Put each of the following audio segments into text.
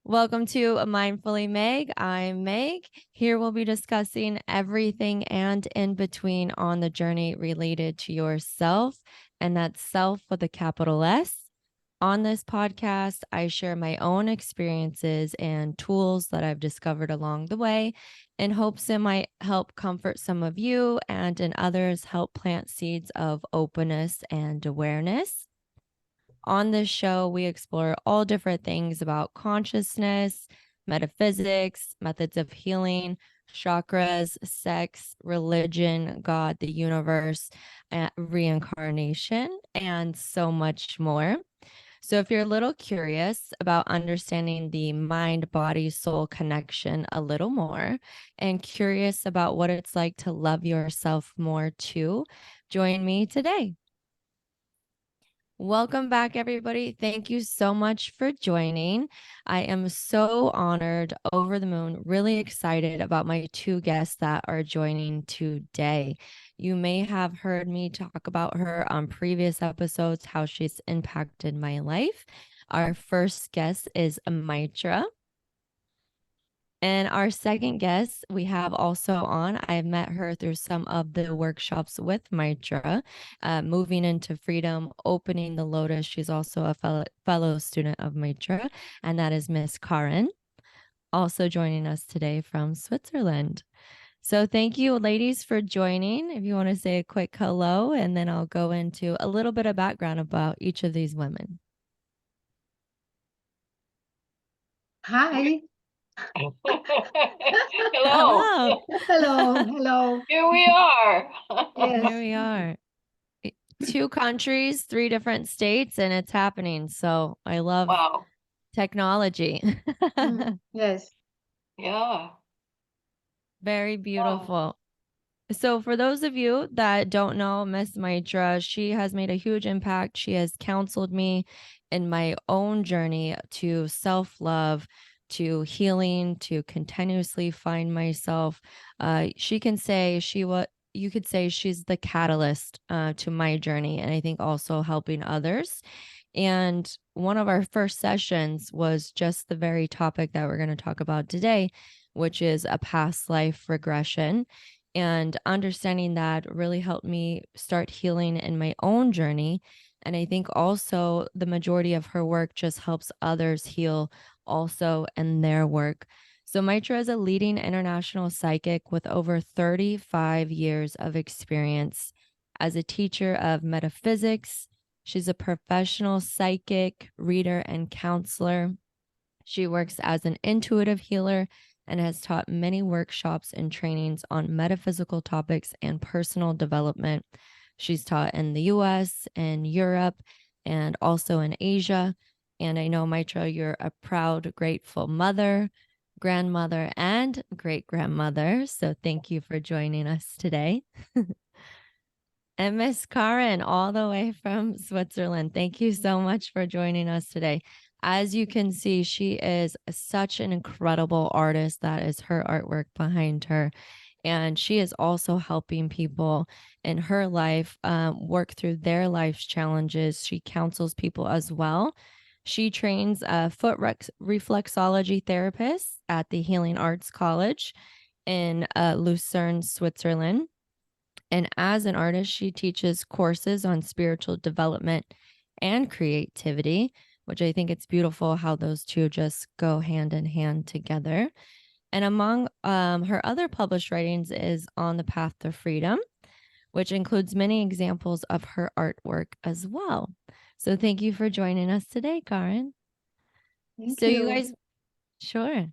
Welcome to Mindfully Meg. I'm Meg. Here we'll be discussing everything and in between on the journey related to yourself, and that's self with a capital S. On this podcast, I share my own experiences and tools that I've discovered along the way in hopes it might help comfort some of you and in others help plant seeds of openness and awareness. On this show, we explore all different things about consciousness, metaphysics, methods of healing, chakras, sex, religion, God, the universe, reincarnation, and so much more. So, if you're a little curious about understanding the mind body soul connection a little more and curious about what it's like to love yourself more too, join me today. Welcome back, everybody. Thank you so much for joining. I am so honored, over the moon, really excited about my two guests that are joining today. You may have heard me talk about her on previous episodes, how she's impacted my life. Our first guest is Maitra. And our second guest we have also on, I've met her through some of the workshops with Maitra, Moving into Freedom, Opening the Lotus. She's also a fellow student of Maitra, and that is Miss Karin, also joining us today from Switzerland. So thank you, ladies, for joining. If you want to say a quick hello, and then I'll go into a little bit of background about each of these women. Hi. Hello. Hello. Here we are. Yes. Here we are. 2 countries, 3 different states, and it's happening. So I love Wow. technology. Yes. Yeah. Very beautiful. So for those of you that don't know Miss Maitra, she has made a huge impact. She has counseled me in my own journey to self-love, to healing, to continuously find myself. She can say you could say she's the catalyst to my journey, and I think also helping others. And one of our first sessions was just the very topic that we're going to talk about today, which is a past life regression. And understanding that really helped me start healing in my own journey. And I think also the majority of her work just helps others heal also in their work. So Maitra is a leading international psychic with over 35 years of experience as a teacher of metaphysics. She's a professional psychic, reader, and counselor. She works as an intuitive healer and has taught many workshops and trainings on metaphysical topics and personal development. She's taught in the US and Europe and also in Asia. And I know, Maitra, you're a proud, grateful mother, grandmother, and great grandmother. So thank you for joining us today. And Miss Karin, all the way from Switzerland, thank you so much for joining us today. As you can see, she is such an incredible artist. That is her artwork behind her. And she is also helping people in her life work through their life's challenges. She counsels people as well. She trains foot reflexology therapists at the Healing Arts College in Lucerne, Switzerland. And as an artist, she teaches courses on spiritual development and creativity, which I think it's beautiful how those two just go hand in hand together. And among her other published writings is On the Path to Freedom, which includes many examples of her artwork as well. So thank you for joining us today, Karin. Thank So you. you guys, sure.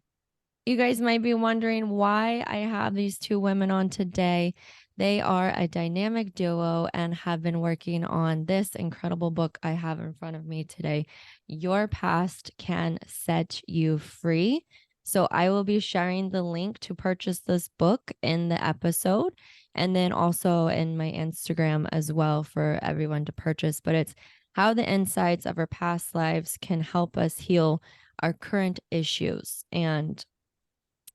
You guys might be wondering why I have these 2 women on today. They are a dynamic duo and have been working on this incredible book I have in front of me today, Your Past Can Set You Free. So I will be sharing the link to purchase this book in the episode and then also in my Instagram as well for everyone to purchase. But it's how the insights of our past lives can help us heal our current issues. And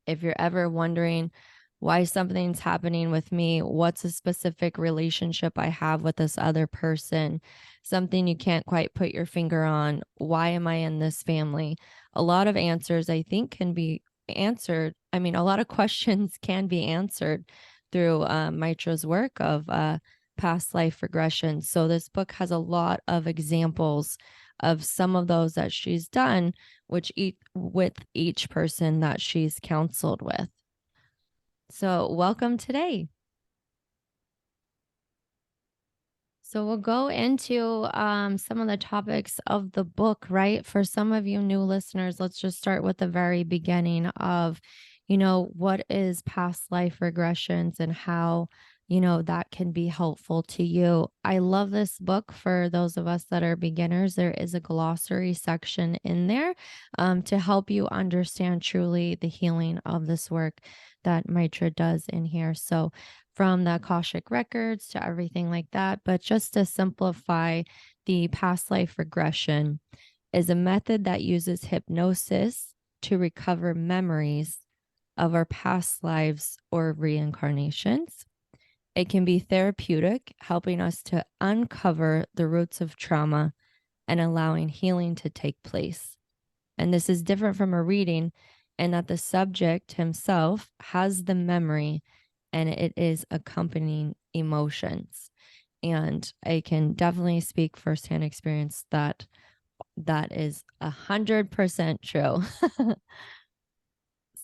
if you're ever wondering why something's happening with me, what's a specific relationship I have with this other person, something you can't quite put your finger on, why am I in this family? a lot of answers I think can be answered. I mean, a lot of questions can be answered through Maitra's work of past life regression. So this book has a lot of examples of some of those that she's done, with each person that she's counseled with. So welcome today. So we'll go into some of the topics of the book, right? For some of you new listeners, let's just start with the very beginning of, what is past life regressions and how, that can be helpful to you. I love this book for those of us that are beginners. There is a glossary section in there to help you understand truly the healing of this work that Maitra does in here. So from the Akashic records to everything like that. But just to simplify, the past life regression is a method that uses hypnosis to recover memories of our past lives or reincarnations. It can be therapeutic, helping us to uncover the roots of trauma and allowing healing to take place. And this is different from a reading in that the subject himself has the memory and it is accompanying emotions. And I can definitely speak firsthand experience that that is 100% true.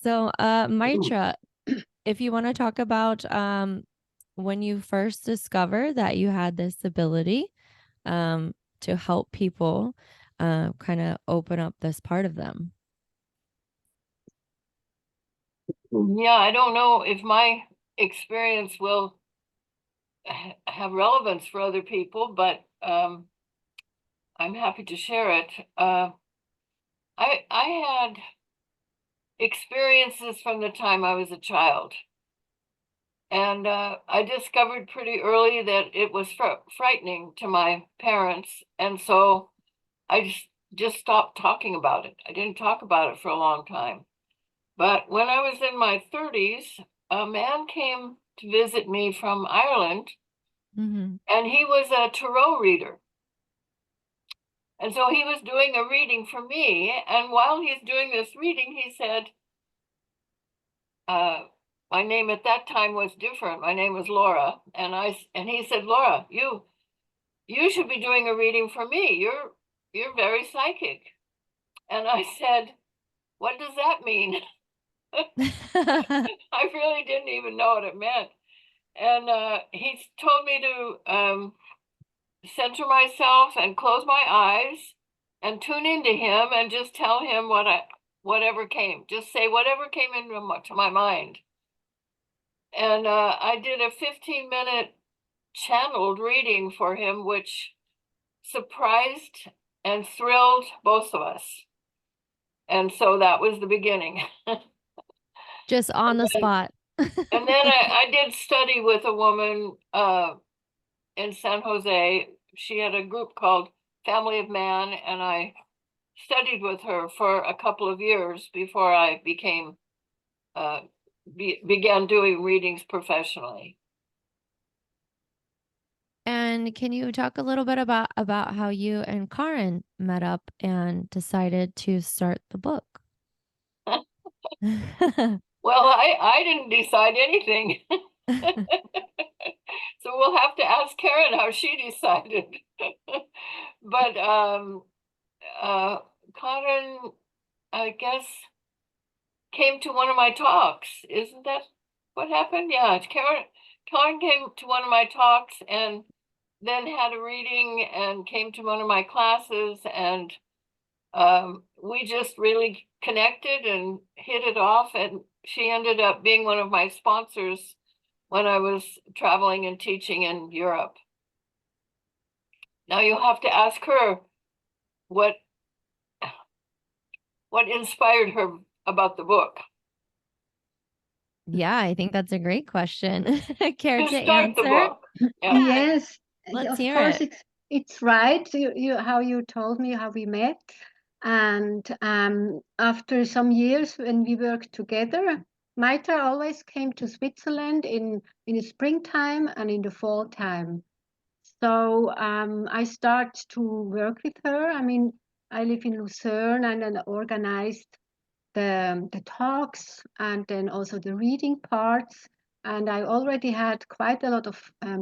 So, Maitra, if you want to talk about when you first discovered that you had this ability to help people kind of open up this part of them. Yeah, I don't know if my experience will have relevance for other people, but I'm happy to share it. I had experiences from the time I was a child. And I discovered pretty early that it was frightening to my parents. And so I just stopped talking about it. I didn't talk about it for a long time. But when I was in my 30s, a man came to visit me from Ireland, Mm-hmm. and he was a tarot reader. And so he was doing a reading for me. And while he's doing this reading, he said, my name at that time was different. My name was Laura. And he said, Laura, you should be doing a reading for me. You're very psychic. And I said, what does that mean? I really didn't even know what it meant. And he told me to center myself and close my eyes and tune into him and just tell him whatever came. Just say whatever came into my mind. And I did a 15-minute channeled reading for him, which surprised and thrilled both of us. And so that was the beginning. Just on the spot. And then I did study with a woman in San Jose. She had a group called Family of Man, and I studied with her for a couple of years before I began doing readings professionally. And can you talk a little bit about how you and Karin met up and decided to start the book? Well, I didn't decide anything. So we'll have to ask Karen how she decided. But Karin, I guess, came to one of my talks. Isn't that what happened? Yeah, Karen came to one of my talks and then had a reading and came to one of my classes, and we just really connected and hit it off. And she ended up being one of my sponsors when I was traveling and teaching in Europe. Now you'll have to ask her what inspired her about the book. Yeah, I think that's a great question. Care To to start the answer? book. Yeah. Yes, Let's of hear course, it. it's right. You how you told me how we met, and after some years when we worked together, Maita always came to Switzerland in the springtime and in the fall time. So I start to work with her. I mean, I live in Lucerne, and then organized the talks and then also the reading parts. And I already had quite a lot of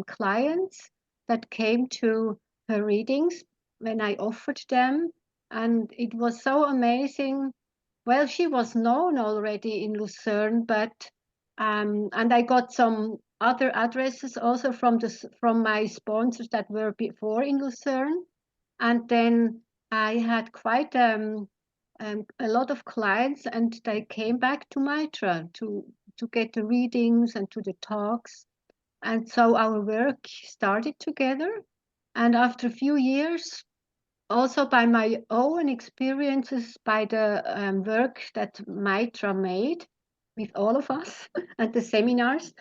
clients that came to her readings when I offered them. And it was so amazing. Well, she was known already in Lucerne, but and I got some other addresses also from my sponsors that were before in Lucerne. And then I had quite a lot of clients, and they came back to Maitra to get the readings and to the talks. And so our work started together. And after a few years, also by my own experiences, by the work that Maitra made with all of us at the seminars,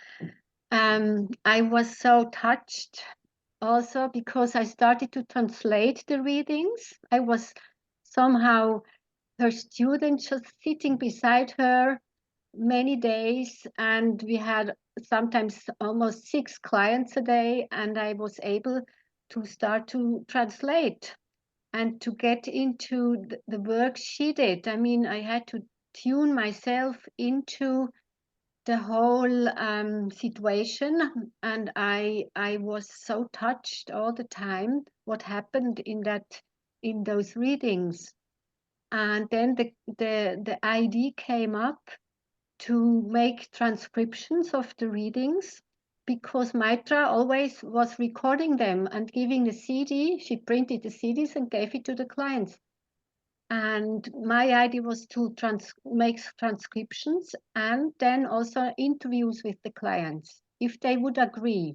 I was so touched also because I started to translate the readings. I was somehow her student just sitting beside her many days, and we had sometimes almost 6 clients a day, and I was able to start to translate and to get into the work she did. I mean, I had to tune myself into the whole situation, and I was so touched all the time what happened in those readings. And then the idea came up to make transcriptions of the readings because Maitra always was recording them and giving the CD. She printed the CDs and gave it to the clients. And my idea was to make transcriptions and then also interviews with the clients if they would agree.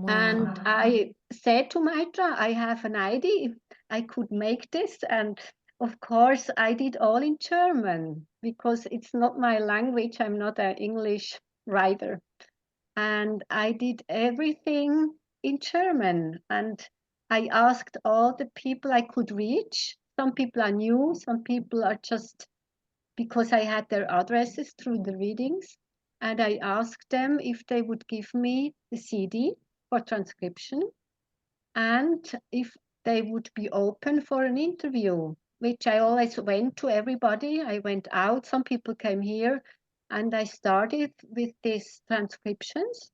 And Wow. I said to Maitra, I have an idea if I could make this. And of course, I did all in German because it's not my language. I'm not an English writer. And I did everything in German. And I asked all the people I could reach. Some people are new, some people are just because I had their addresses through the readings. And I asked them if they would give me the CD for transcription and if they would be open for an interview, which I always went to everybody. I went out, some people came here, and I started with these transcriptions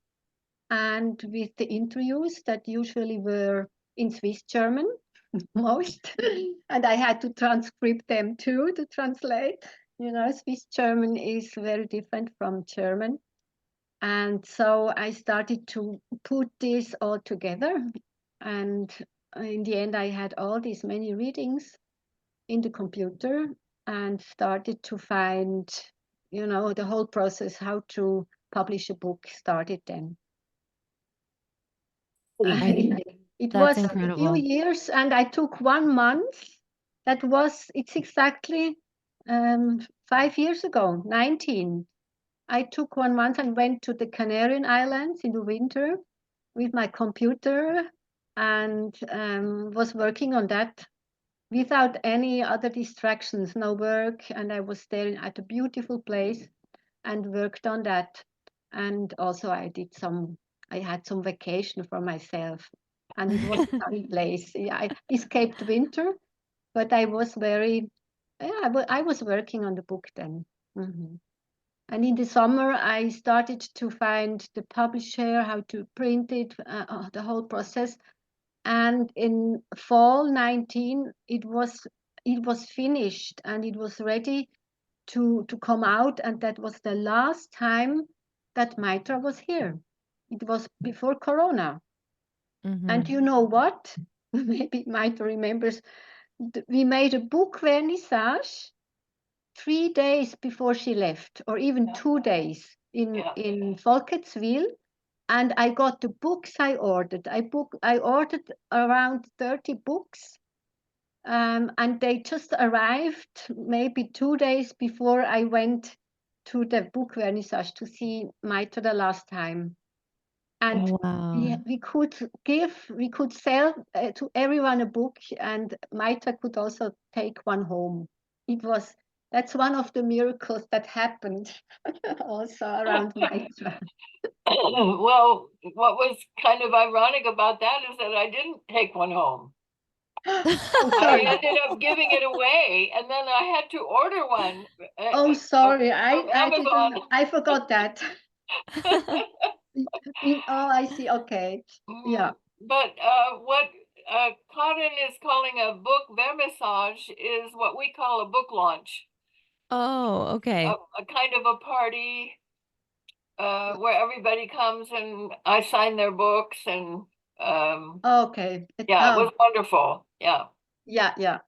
and with the interviews that usually were in Swiss German most. And I had to transcribe them too to translate. You know, Swiss German is very different from German. And so I started to put this all together. And in the end, I had all these many readings in the computer and started to find, you know, the whole process, how to publish a book started then. I It That's was a few incredible. years, and I took 1 month. It's exactly 5 years ago, 19. I took 1 month and went to the Canarian Islands in the winter with my computer and was working on that without any other distractions, no work. And I was there at a beautiful place and worked on that. And also I had some vacation for myself. And it was a sunny place. Yeah, I escaped winter, but I was I was working on the book then. Mhm. And in the summer, I started to find the publisher, how to print it, the whole process. And in fall 19, it was finished and it was ready to come out. And that was the last time that Maitra was here. It was before Corona. And Hmm. you know what? Maybe Maitra remembers. We made a book vernissage 3 days before she left, or even Yeah. 2 days Yeah. in Volketswil, and I got the books I ordered. I ordered around 30 books, and they just arrived maybe 2 days before I went to the book vernissage to see Maita the last time. And Wow. we could sell to everyone a book, and Maita could also take one home. It was That's one of the miracles that happened also around Maita. Well, what was kind of ironic about that is that I didn't take one home. Oh, I sorry. ended up giving it away, and then I had to order one Oh, sorry. from I didn't. Amazon. I forgot that. Oh, I see. Okay. Yeah. But what Karin is calling a book vernissage is what we call a book launch, Oh, okay. a kind of a party where everybody comes and I sign their books, and Okay. yeah, it was Oh, wonderful. Yeah. yeah, yeah.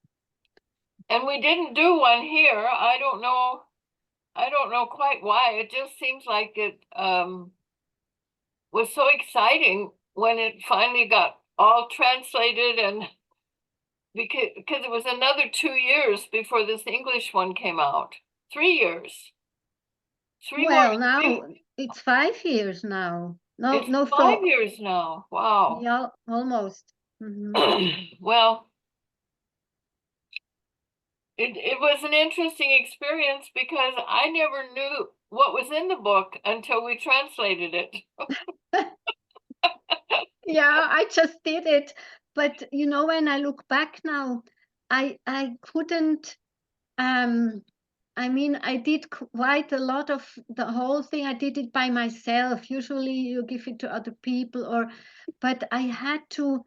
And we didn't do one here. I don't know quite why. It just seems like it was so exciting when it finally got all translated, and because it was another 2 years before this English one came out. 3 years. 3 more Well, now years. it's 5 years now. No, It's no, 5 years now. Wow. yeah, almost. Hmm. Well, it was an interesting experience because I never knew what was in the book until we translated it. Yeah, I just did it. But when I look back now, I couldn't. Um, I mean, I did quite a lot of the whole thing. I did it by myself. Usually, you give it to other people, but I had to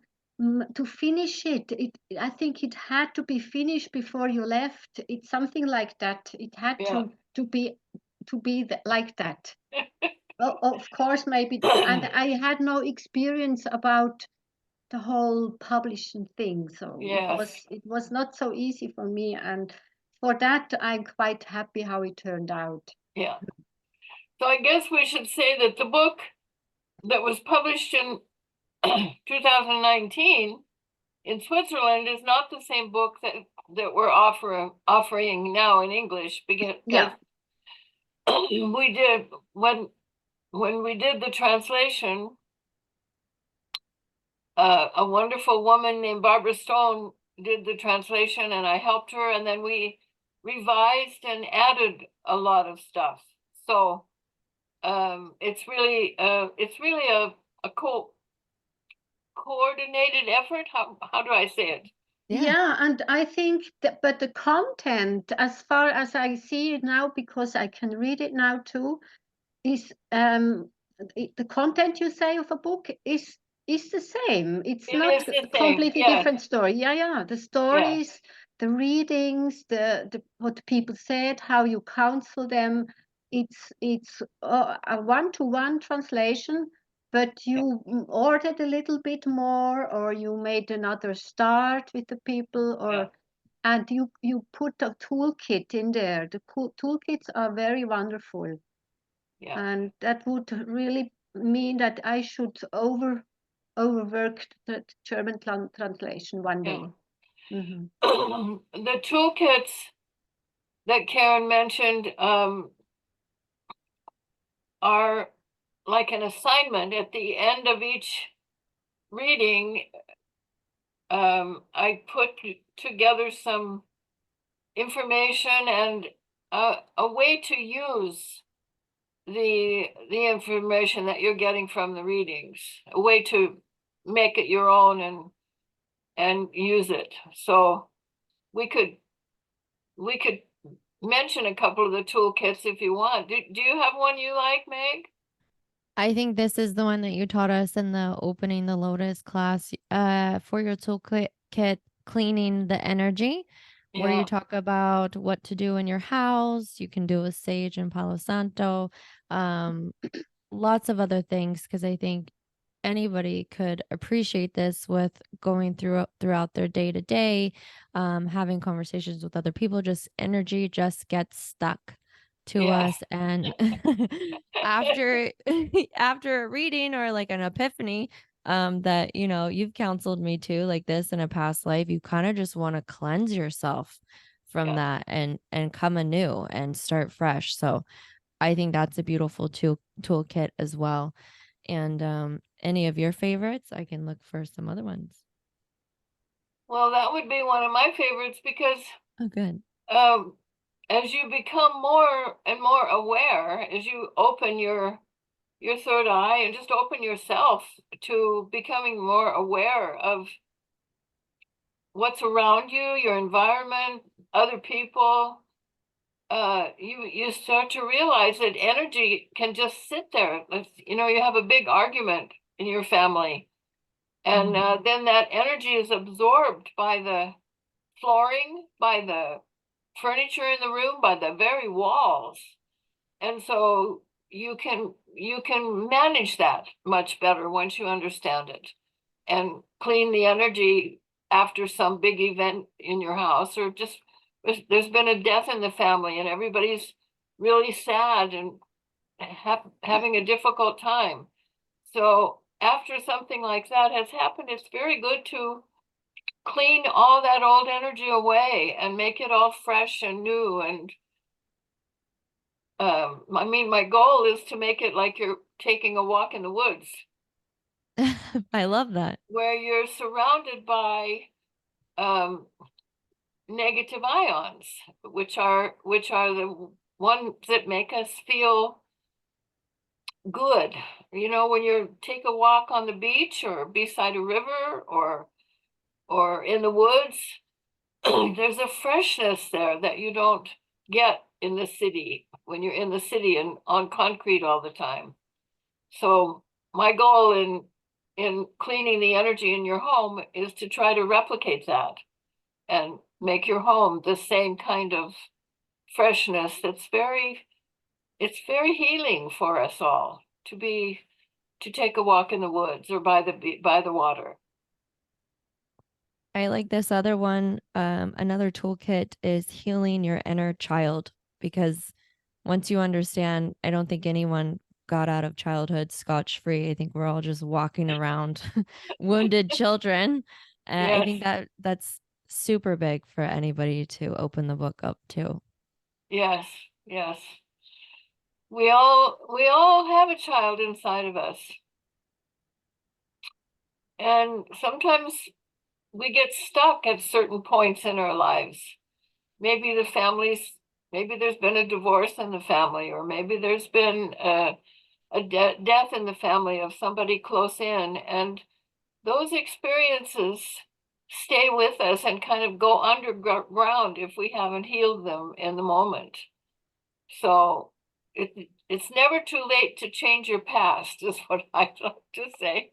finish it. I think it had to be finished before you left. It's something like that. It had Yeah. to be like that. Well, of course, maybe, and I had no experience about the whole publishing thing, so it Yes. was it was not so easy for me, and for that I'm quite happy how it turned out. Yeah. So I guess we should say that the book that was published in 2019 in Switzerland is not the same book that we're offering now in English, because Yeah, we did when we did the translation, a wonderful woman named Barbara Stone did the translation, and I helped her, and then we revised and added a lot of stuff. So it's really a coordinated effort. How do I say it? Yeah. yeah, and I think that, but the content, as far as I see it now, because I can read it now too, is the content you say of a book is the same. It's It not is the a same. completely Yes. different story. Yeah, yeah. The Yeah. stories, the readings, the what people said, how you counsel them. It's a one-to-one translation, but Yeah. you ordered a little bit more, or you made another start with the people, Yeah. and you put a toolkit in there. The toolkits are very wonderful. Yeah. And that would really mean that I should overwork the German translation one Yeah. day. Hmm. The toolkits that Karen mentioned are like an assignment at the end of each reading. I put together some information and a way to use the information that you're getting from the readings, a way to make it your own and use it. So we could we could mention a couple of the toolkits if you want. Do you have one you like, Meg? I think this is the one that you taught us in the opening the lotus class for your toolkit cleaning the energy, where Yeah, you talk about what to do in your house. You can do a sage and Palo Santo, um, lots of other things, because I think anybody could appreciate this with going throughout their day to day, having conversations with other people. Just energy just gets stuck to yeah, us, and after after a reading or like an epiphany, that you've counseled me to, like this in a past life, you kind of just want to cleanse yourself from yeah. that and come anew and start fresh. So I think that's a beautiful toolkit as well. And any of your favorites? I can look for some other ones. Well, that would be one of my favorites because Oh, good. um, as you become more and more aware, as you open your third eye and just open yourself to becoming more aware of what's around you, your environment, other people, you start to realize that energy can just sit there. You know, you have a big argument in your family, and then that energy is absorbed by the flooring, by the furniture in the room, by the very walls. And so you can manage that much better once you understand it, and clean the energy after some big event in your house, or just there's been a death in the family and everybody's really sad and having a difficult time. So after something like that has happened, it's very good to clean all that old energy away and make it all fresh and new. And I mean, my goal is to make it like you're taking a walk in the woods I love that. where you're surrounded by um, negative ions, which are the ones that make us feel good. You know, when you take a walk on the beach or beside a river or in the woods, there's a freshness there that you don't get in the city when you're in the city and on concrete all the time. So my goal in cleaning the energy in your home is to try to replicate that and make your home the same kind of freshness it's very healing for us all to take a walk in the woods or by the water. I like this other one. Another toolkit is healing your inner child, because once you understand, I don't think anyone got out of childhood scotch-free. I think we're all just walking around wounded children. I Yes, think that that's super big for anybody to open the book up to. yes, yes. We all have a child inside of us. And sometimes we get stuck at certain points in our lives. Maybe maybe there's been a divorce in the family, or maybe there's been a death in the family of somebody close in, and those experiences stay with us and kind of go underground if we haven't healed them in the moment. So it's never too late to change your past, is what I like to say.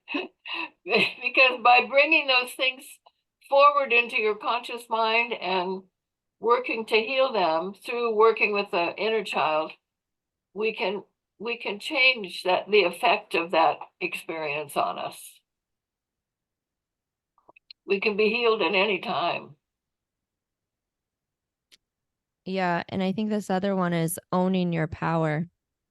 Because by bringing those things forward into your conscious mind and working to heal them through working with the inner child, we can change the effect of that experience on us. We can be healed at any time. Yeah, and I think this other one is owning your power,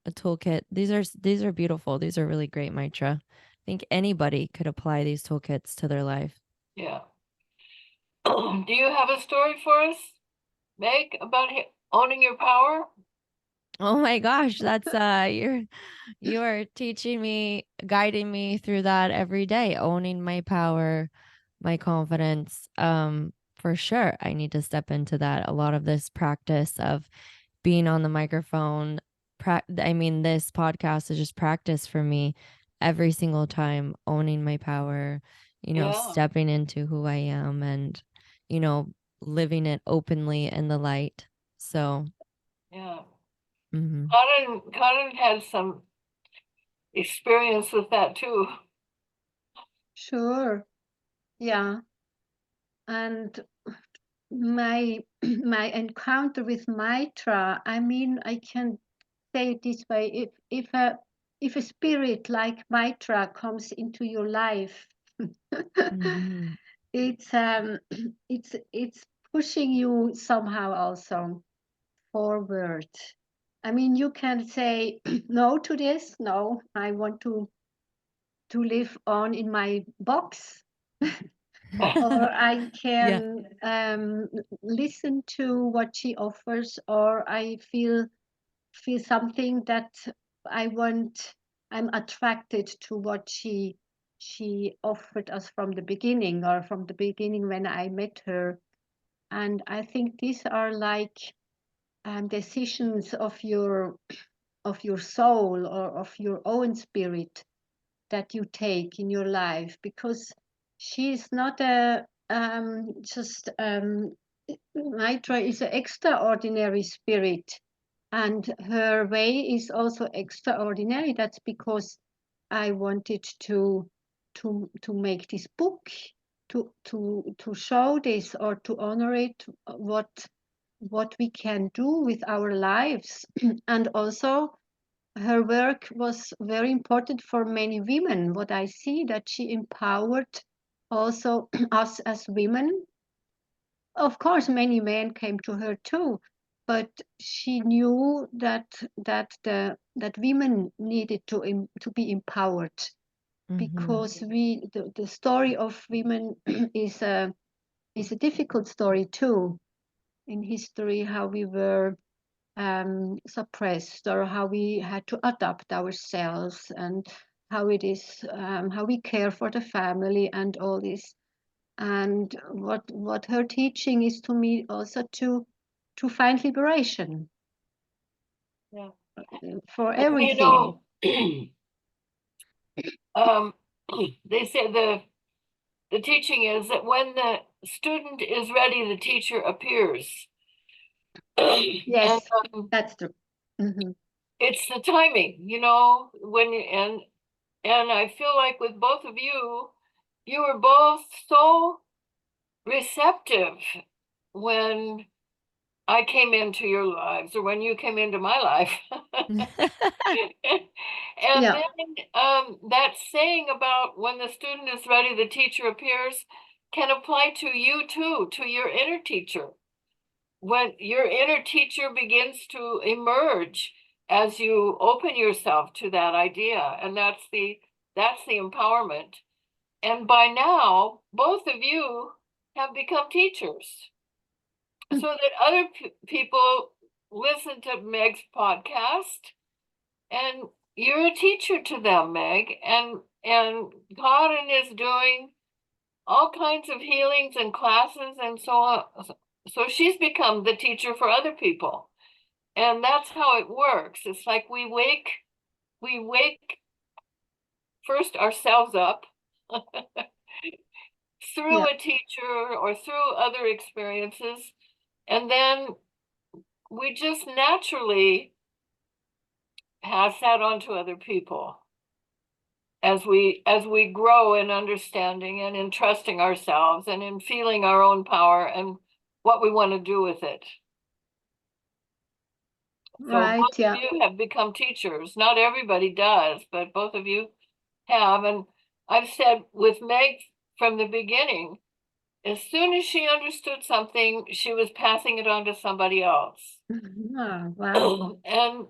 a toolkit. These are beautiful. These are really great, Maitra. I think anybody could apply these toolkits to their life. Yeah. Do you have a story for us, Meg, about owning your power? Oh my gosh, that's you are teaching me, guiding me through that every day, owning my power, my confidence. For sure, I need to step into that. A lot of this practice of being on the microphone, I mean, this podcast is just practice for me every single time, owning my power, Yeah, stepping into who I am and, you know, living it openly in the light. So, yeah. mhm. Karin had some experience with that too. Sure. Yeah. And my my encounter with Maitra, I mean, I can say it this way: if a spirit like Maitra comes into your life, Mhm. it's it's pushing you somehow also forward. I mean, you can say no to this. No, I want to live on in my box, or I Yeah. can listen to what she offers, or I feel something that I want. I'm attracted to what she offered us from the beginning, or from the beginning when I met her. And I think these are like decisions of your soul or of your own spirit that you take in your life, because she's not Maitra is an extraordinary spirit, and her way is also extraordinary. That's because I wanted to make this book, to show this or to honor it, what we can do with our lives. And also her work was very important for many women. What I see, that she empowered also us as women. Of course, many men came to her too, but she knew that women needed to be empowered, Mhm. because the story of women is a difficult story too in history, how we were suppressed, or how we had to adapt ourselves, and how it is, how we care for the family and all this. And what her teaching is to me also to find liberation Yeah. for You everything. know, um, they say the teaching is that when the student is ready, the teacher appears. And Yes, that's true. Mhm. it's the timing, you know, when you, and I feel like with both of you, you were both so receptive when I came into your lives, or when you came into my life. And Yeah. then that saying about when the student is ready, the teacher appears can apply to you too, to your inner teacher. When your inner teacher begins to emerge as you open yourself to that idea, and that's the empowerment. And by now, both of you have become teachers, so that other people listen to Meg's podcast, and you're a teacher to them, Meg. And Karin is doing all kinds of healings and classes and so on. So she's become the teacher for other people. And that's how it works. It's like we wake first ourselves up through Yeah. a teacher or through other experiences, and then we just naturally pass that on to other people as we grow in understanding and in trusting ourselves and in feeling our own power and what we want to do with it. So Right. both of Yeah. you have become teachers. Not everybody does, but both of you have. And I've said with Meg from the beginning, as soon as she understood something, she was passing it on to somebody else. Oh, wow. And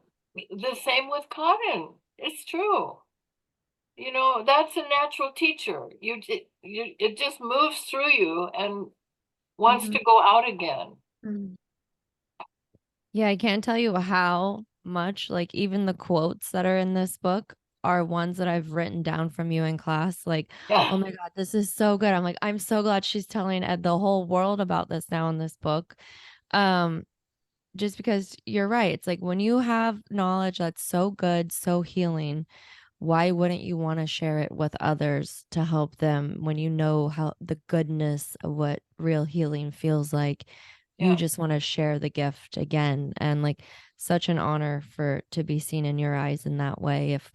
the same with Karin. It's true. You know, that's a natural teacher. It just moves through you and wants Mhm. to go out again. Mhm. Yeah, I can't tell you how much, like, even the quotes that are in this book are ones that I've written down from you in class. Like, oh Yeah, my God, this is so good. I'm like, I'm so glad she's telling the whole world about this now in this book. Um, just because you're right. It's like when you have knowledge that's so good, so healing, why wouldn't you want to share it with others to help them when you know how the goodness of what real healing feels like? You yeah, just want to share the gift again. And like such an honor for to be seen in your eyes in that way. If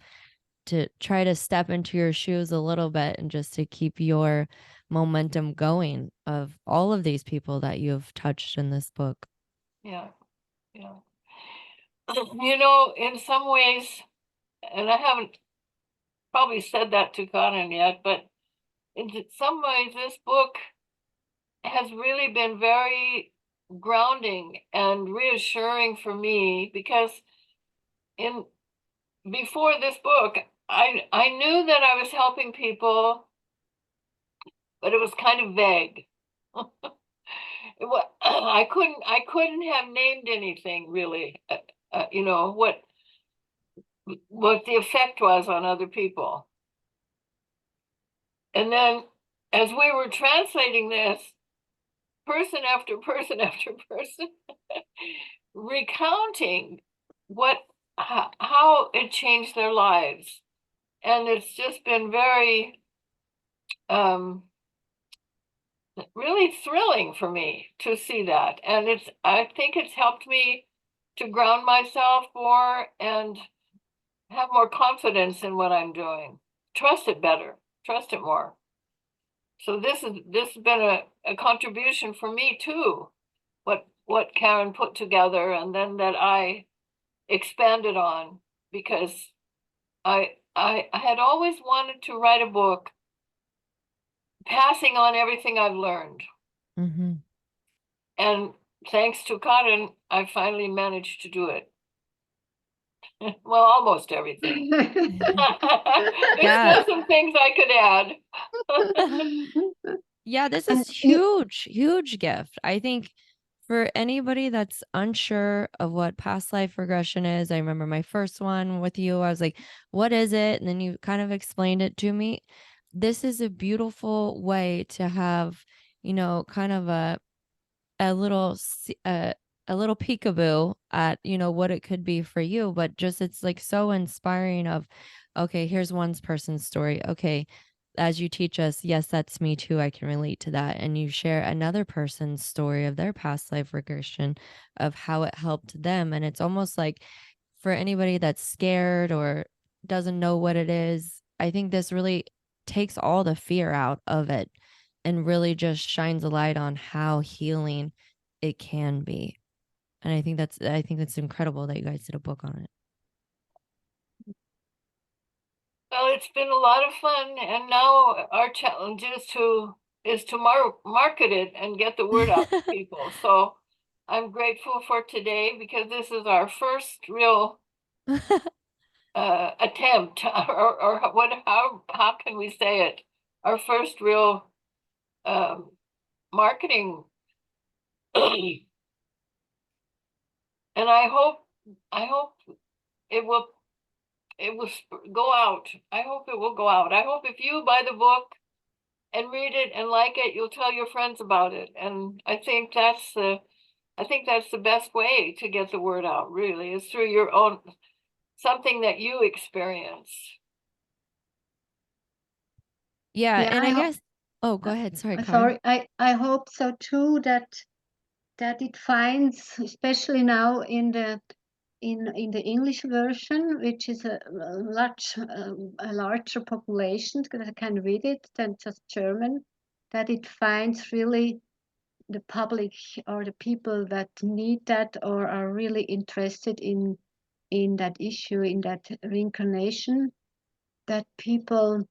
to try to step into your shoes a little bit and just to keep your momentum going of all of these people that you've touched in this book. yeah, yeah. You know, in some ways, and I haven't probably said that to Conan yet, but in some ways, this book has really been very grounding and reassuring for me because in before this book, I knew that I was helping people, but it was kind of vague. I couldn't have named anything really, you know, what the effect was on other people. And then as we were translating this, person after person after person, recounting what how it changed their lives. And it's just been very um really thrilling for me to see that. And I think it's helped me to ground myself more and have more confidence in what I'm doing. Trust it better, trust it more. So this has been a contribution for me too. What Karen put together and then that I expanded on because I had always wanted to write a book passing on everything I've learned. Mm-hmm. And thanks to Karin, I finally managed to do it. Well, almost everything. There's Yeah. still some things I could add. Yeah, this And is huge, huge gift. I think for anybody that's unsure of what past life regression is, I remember my first one with you. I was like, what is it? And then you kind of explained it to me. This is a beautiful way to have, kind of a little a little peekaboo at what it could be for you, but just it's like so inspiring of, okay, here's one person's story. Okay, as you teach us, yes, that's me too, I can relate to that, and you share another person's story of their past life regression of how it helped them. And it's almost like for anybody that's scared or doesn't know what it is, I think this really takes all the fear out of it and really just shines a light on how healing it can be. And I think that's incredible that you guys did a book on it. Well, it's been a lot of fun, and now our challenge is to market it and get the word out to people. So I'm grateful for today because this is our first real attempt, or what? How can we say it? Our first real marketing, and I hope it will go out. I hope it will go out. I hope if you buy the book and read it and like it, you'll tell your friends about it. And I think that's the best way to get the word out, really, is through your own something that you experience. Yeah, yeah, and I guess, oh, go ahead. Sorry, Karin. sorry, I hope so too that it finds, especially now in the English version, which is a larger population that can read it than just German, that it finds really the public or the people that need that or are really interested in that issue, in that reincarnation, that people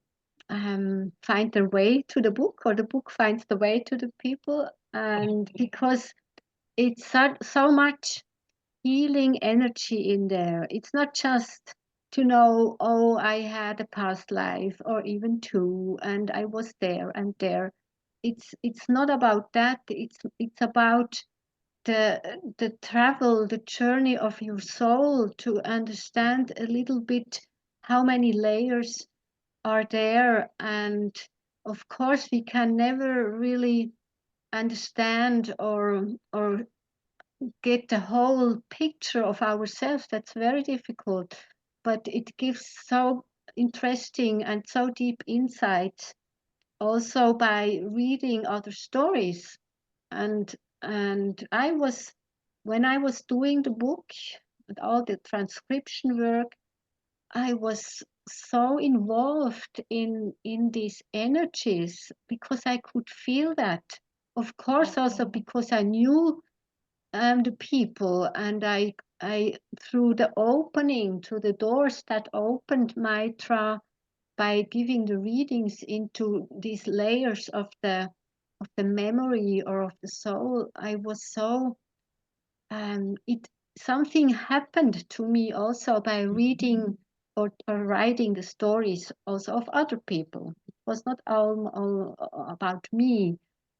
find their way to the book or the book finds the way to the people. And because it's so much healing energy in there. It's not just to know, oh, I had a past life or even two, and I was there and there. It's not about that. It's about the travel, the journey of your soul to understand a little bit how many layers are there. And of course, we can never really understand or get the whole picture of ourselves. That's very difficult, but it gives so interesting and so deep insights also by reading other stories. And I was, when I was doing the book and all the transcription work, I was so involved in these energies because I could feel that. Of course, also because I knew the people, and I through the opening to the doors that opened Maitra by giving the readings into these layers of the memory or of the soul, I was so it something happened to me also by reading or writing the stories also of other people. It was not all about me.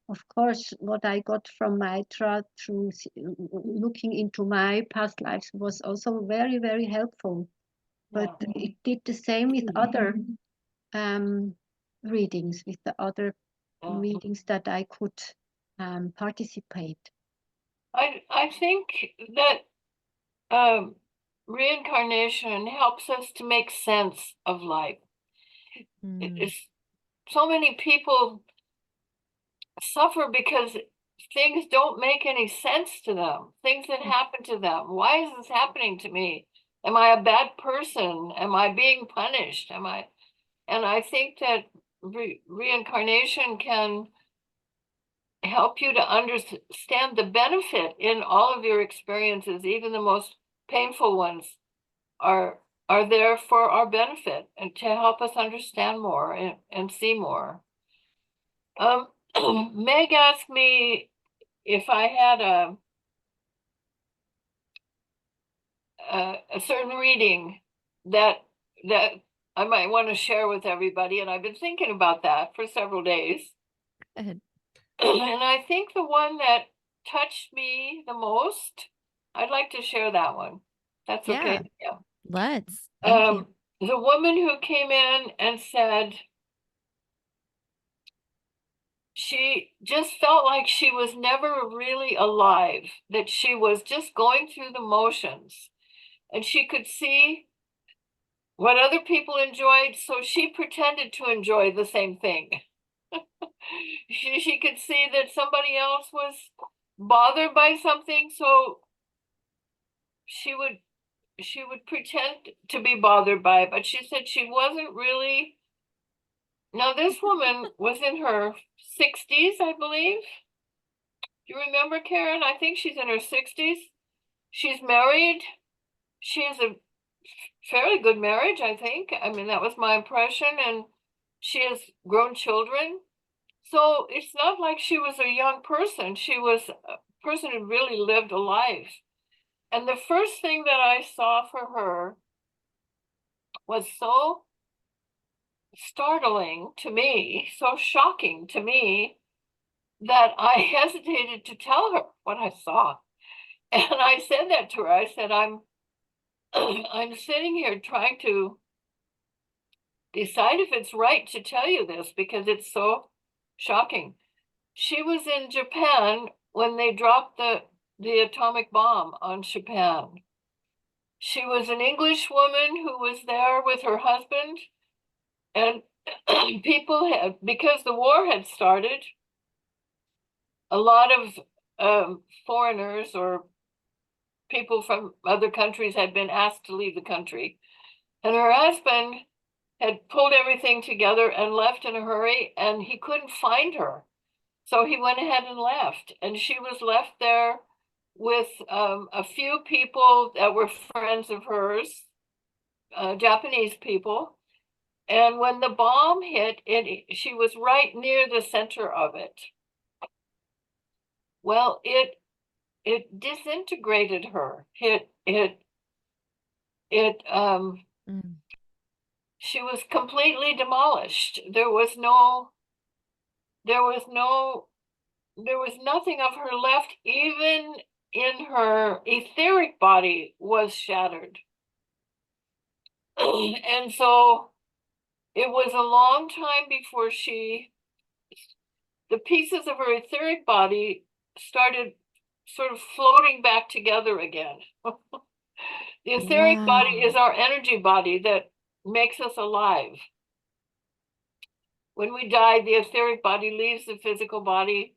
Of course, what I got from Maitra through looking into my past lives was also very, very helpful. But it did the same with other um, readings, with the other Yeah. readings that I could participate. I think that um, reincarnation helps us to make sense of life. Mm. It's so many people suffer because things don't make any sense to them. Things that happen to them. Why is this happening to me? Am I a bad person? Am I being punished? Am I? And I think that reincarnation can help you to understand the benefit in all of your experiences, even the most painful ones are there for our benefit and to help us understand more and see more. Meg asked me if I had a certain reading that I might want to share with everybody, and I've been thinking about that for several days. Good. And I think the one that touched me the most, I'd like to share that one. That's okay. Yeah. Let's. Thank you. The woman who came in and said she just felt like she was never really alive, that she was just going through the motions, and she could see what other people enjoyed, so she pretended to enjoy the same thing. She could see that somebody else was bothered by something, so she would pretend to be bothered by it, but she said she wasn't really. Now, this woman was in her 60s, I believe. Do you remember, Karen? I think she's in her 60s. She's married. She has a fairly good marriage, I think. I mean, that was my impression. And she has grown children. So it's not like she was a young person. She was a person who really lived a life. And the first thing that I saw for her was so startling to me, so shocking to me, that I hesitated to tell her what I saw. And I said that to her. I said, I'm sitting here trying to decide if it's right to tell you this because it's so shocking. She was in Japan when they dropped the atomic bomb on Japan. She was an English woman who was there with her husband, and people had, because the war had started, a lot of foreigners or people from other countries had been asked to leave the country. And her husband had pulled everything together and left in a hurry, and he couldn't find her. So he went ahead and left, and she was left there with a few people that were friends of hers, Japanese people. And when the bomb hit, she was right near the center of it. Well, it disintegrated her. Mm. She was completely demolished. There was nothing of her left. Even in her etheric body was shattered. And so it was a long time before the pieces of her etheric body started sort of floating back together again. The etheric body is our energy body that makes us alive. When we die, the etheric body leaves the physical body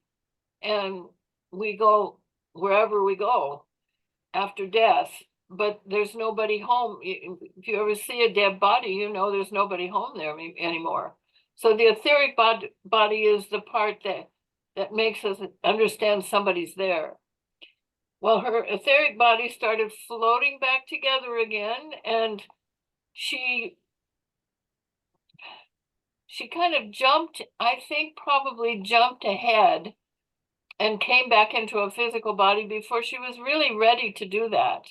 and we go wherever we go after death. But there's nobody home. If you ever see a dead body, you know there's nobody home there anymore. So the etheric body is the part that makes us understand somebody's there. Well, her etheric body started floating back together again, and she kind of jumped, I think probably jumped ahead and came back into a physical body before she was really ready to do that.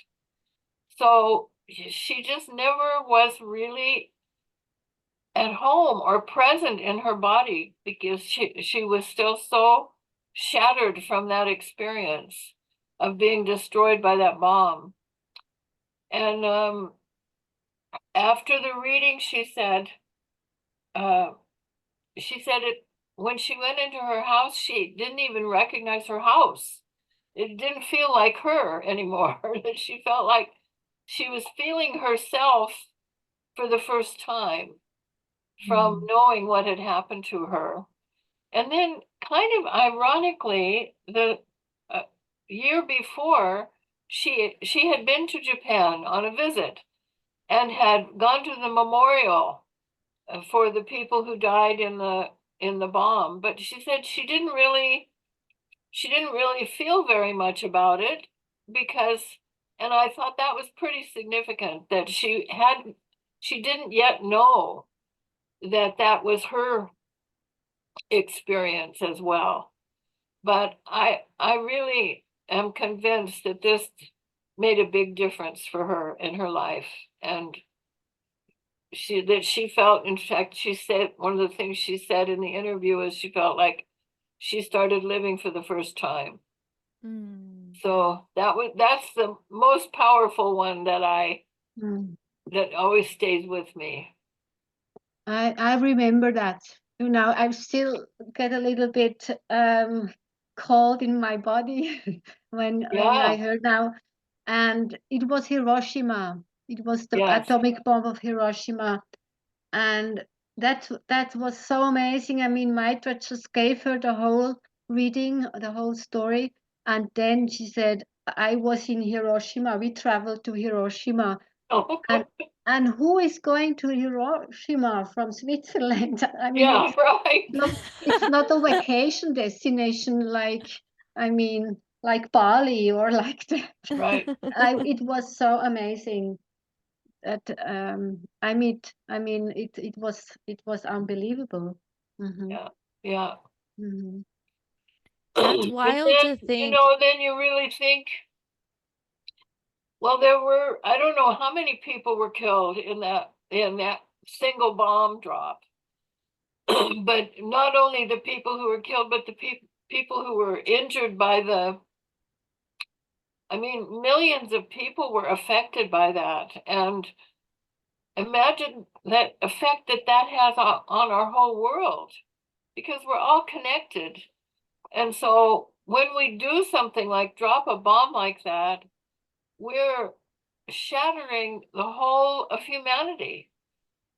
So she just never was really at home or present in her body because she was still so shattered from that experience of being destroyed by that bomb. And after the reading, she said it when she went into her house, she didn't even recognize her house. It didn't feel like her anymore. That she felt like she was feeling herself for the first time from knowing what had happened to her. And then kind of ironically, the year before, she had been to Japan on a visit and had gone to the memorial for the people who died in the bomb, but she said she didn't really feel very much about it because, and I thought that was pretty significant that she didn't yet know that that was her experience as well. But I really am convinced that this made a big difference for her in her life. And she felt, in fact, she said, one of the things she said in the interview is she felt like she started living for the first time. Mm. So that's the most powerful one that that always stays with me. I remember that. You know, I still get a little bit cold in my body when I Yeah, heard now. And it was Hiroshima. It was the yes. atomic bomb of Hiroshima. And that was so amazing. I mean, Maitra just gave her the whole reading, the whole story. And then she said, I was in Hiroshima. We traveled to Hiroshima. Oh, And and who is going to Hiroshima from Switzerland? I mean, yeah, right, it's not a vacation destination like, I mean, like Bali or like that. right. It was so amazing that it was unbelievable. Hmm. Yeah, yeah. Hmm. That's But wild then, to think. then you really think, well, there were, I don't know how many people were killed in that single bomb drop. But not only the people who were killed, but the people who were injured by I mean, millions of people were affected by that. And imagine that effect that has on our whole world, because we're all connected. And so when we do something like drop a bomb like that, we're shattering the whole of humanity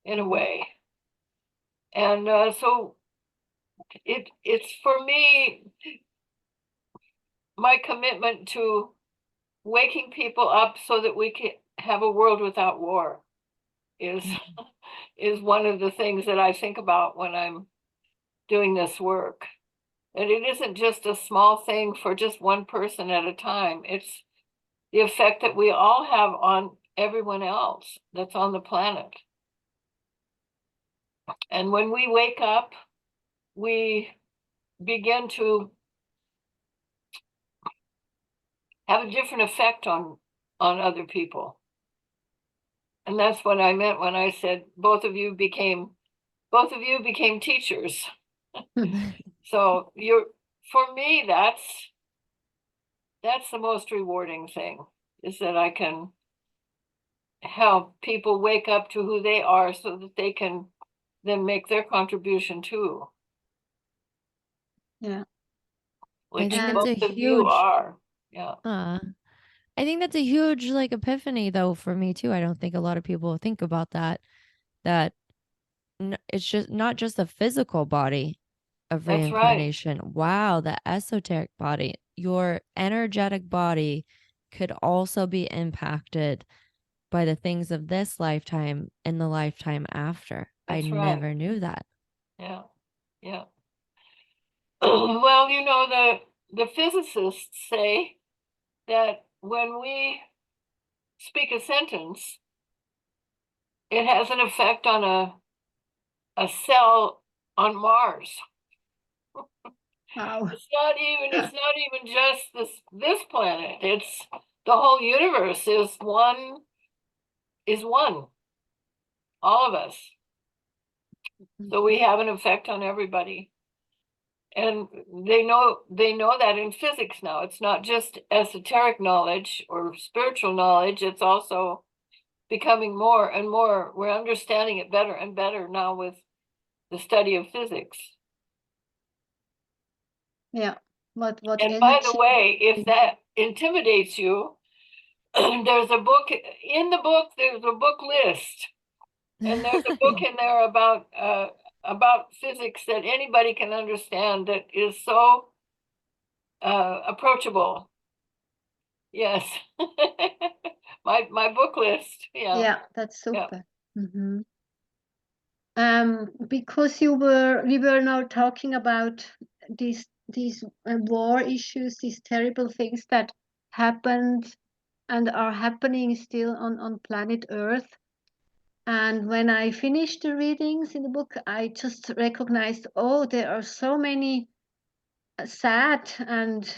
in a way. And so it's for me, my commitment to waking people up so that we can have a world without war is is one of the things that I think about when I'm doing this work. And it isn't just a small thing for just one person at a time. It's the effect that we all have on everyone else that's on the planet. And when we wake up, we begin to have a different effect on other people. And that's what I meant when I said both of you became teachers. So for me, that's the most rewarding thing, is that I can help people wake up to who they are so that they can then make their contribution too, Yeah. I which think And that's a both of you huge are. Yeah, uh I think that's a huge like epiphany though for me too. I don't think a lot of people think about that it's just not just the physical body of that's right. reincarnation. Wow, the esoteric body, your energetic body could also be impacted by the things of this lifetime and the lifetime after. I That's right. never knew that. Yeah, yeah. Well, the physicists say that when we speak a sentence, it has an effect on a cell on Mars. wow. It's not even just this planet. It's the whole universe is one, all of us. So we have an effect on everybody. And they know that in physics now. It's not just esoteric knowledge or spiritual knowledge, it's also becoming more and more. We're understanding it better and better now with the study of physics. Yeah. What And by the energy? way, if that intimidates you, there's a book in the book, there's a book list, and there's a book in there about about physics that anybody can understand, that is so approachable. Yes. My book list. Yeah. Yeah, that's super. Mm-hmm. Because we were now talking about these war issues, these terrible things that happened and are happening still on planet Earth. And when I finished the readings in the book, I just recognized, oh, there are so many sad and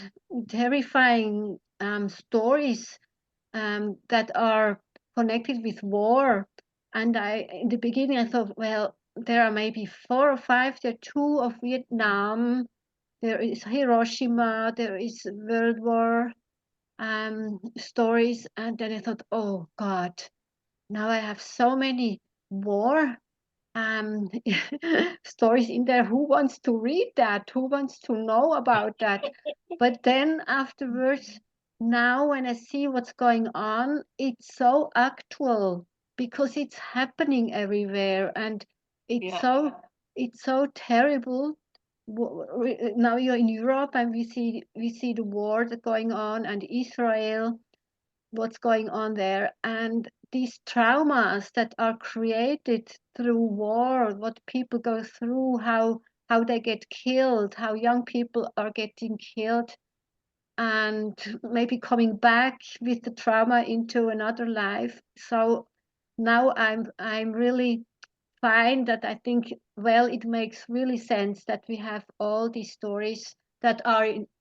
terrifying stories that are connected with war. And in the beginning, I thought, well, there are maybe 4 or 5. There are 2 of Vietnam. There is Hiroshima. There is World War stories. And then I thought, oh God, now I have so many war um, stories in there. Who wants to read that? Who wants to know about that? But then afterwards, now when I see what's going on, it's so actual because it's happening everywhere, and it's Yeah. so terrible. Now you're in Europe, and we see the war that's going on, and Israel, what's going on there, and these traumas that are created through war, what people go through, how they get killed, how young people are getting killed, and maybe coming back with the trauma into another life. So now I'm really fine that I think, well, it makes really sense that we have all these stories that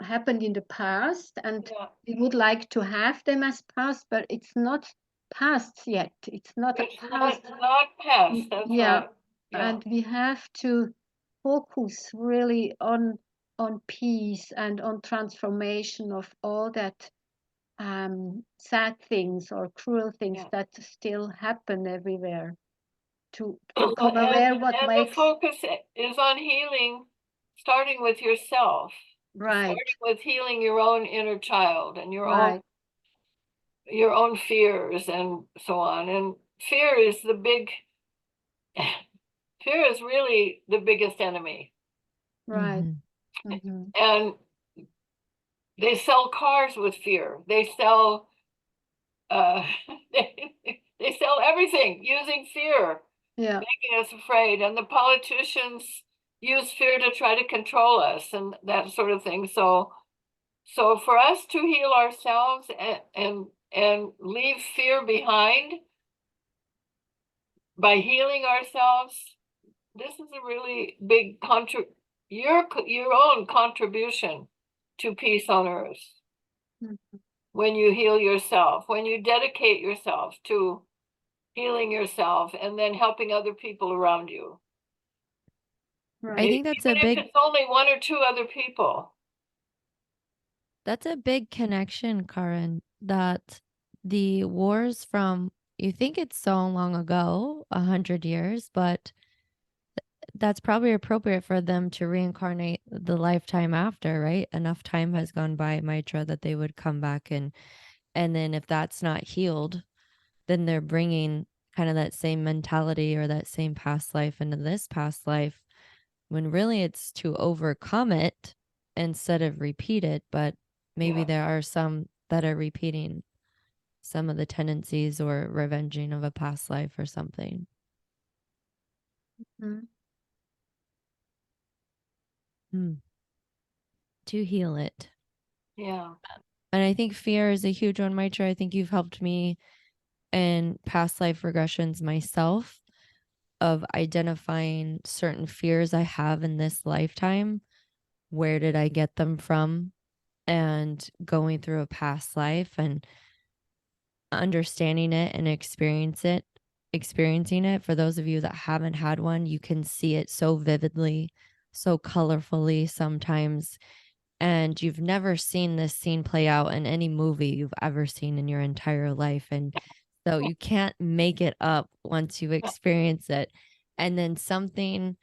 happened in the past, and Yeah. we would like to have them as past, but it's not past yet. It's not a It's past. not past. That's Yeah, right. Yeah. and we have to focus really on peace and on transformation of all that sad things or cruel things Yeah. that still happen everywhere, to become aware what And the makes focus is on healing, starting with yourself, right, starting with healing your own inner child and right, your own fears and so on. And fear is the big fear is really the biggest enemy. right. Mhm. Mm-hmm. And they sell cars with fear. They sell uh they sell everything using fear, Yeah. making us afraid. And the politicians use fear to try to control us and that sort of thing. So for us to heal ourselves and leave fear behind by healing ourselves, this is a really big your own contribution to peace on earth. Mm-hmm. When you heal yourself, when you dedicate yourself to healing yourself and then helping other people around you. I Right. think that's a Even if big it's only 1 or 2 other people. connection, Karin, that the wars from, you think it's so long ago, 100 years, but that's probably appropriate for them to reincarnate the lifetime after, right? Enough time has gone by, Maitra, that they would come back, and then if that's not healed, then they're bringing kind of that same mentality or that same past life into this past life, when really it's to overcome it instead of repeat it. But maybe Yeah. there are some that are repeating some of the tendencies or revenging of a past life or something. Mm-hmm. To heal it. Yeah. And I think fear is a huge one, Maitra. I think you've helped me in past life regressions myself, of identifying certain fears I have in this lifetime. Where did I get them from? And going through a past life and understanding it and experiencing it. For those of you that haven't had one, you can see it so vividly, so colorfully sometimes. And you've never seen this scene play out in any movie you've ever seen in your entire life. And so you can't make it up once you experience it. And then something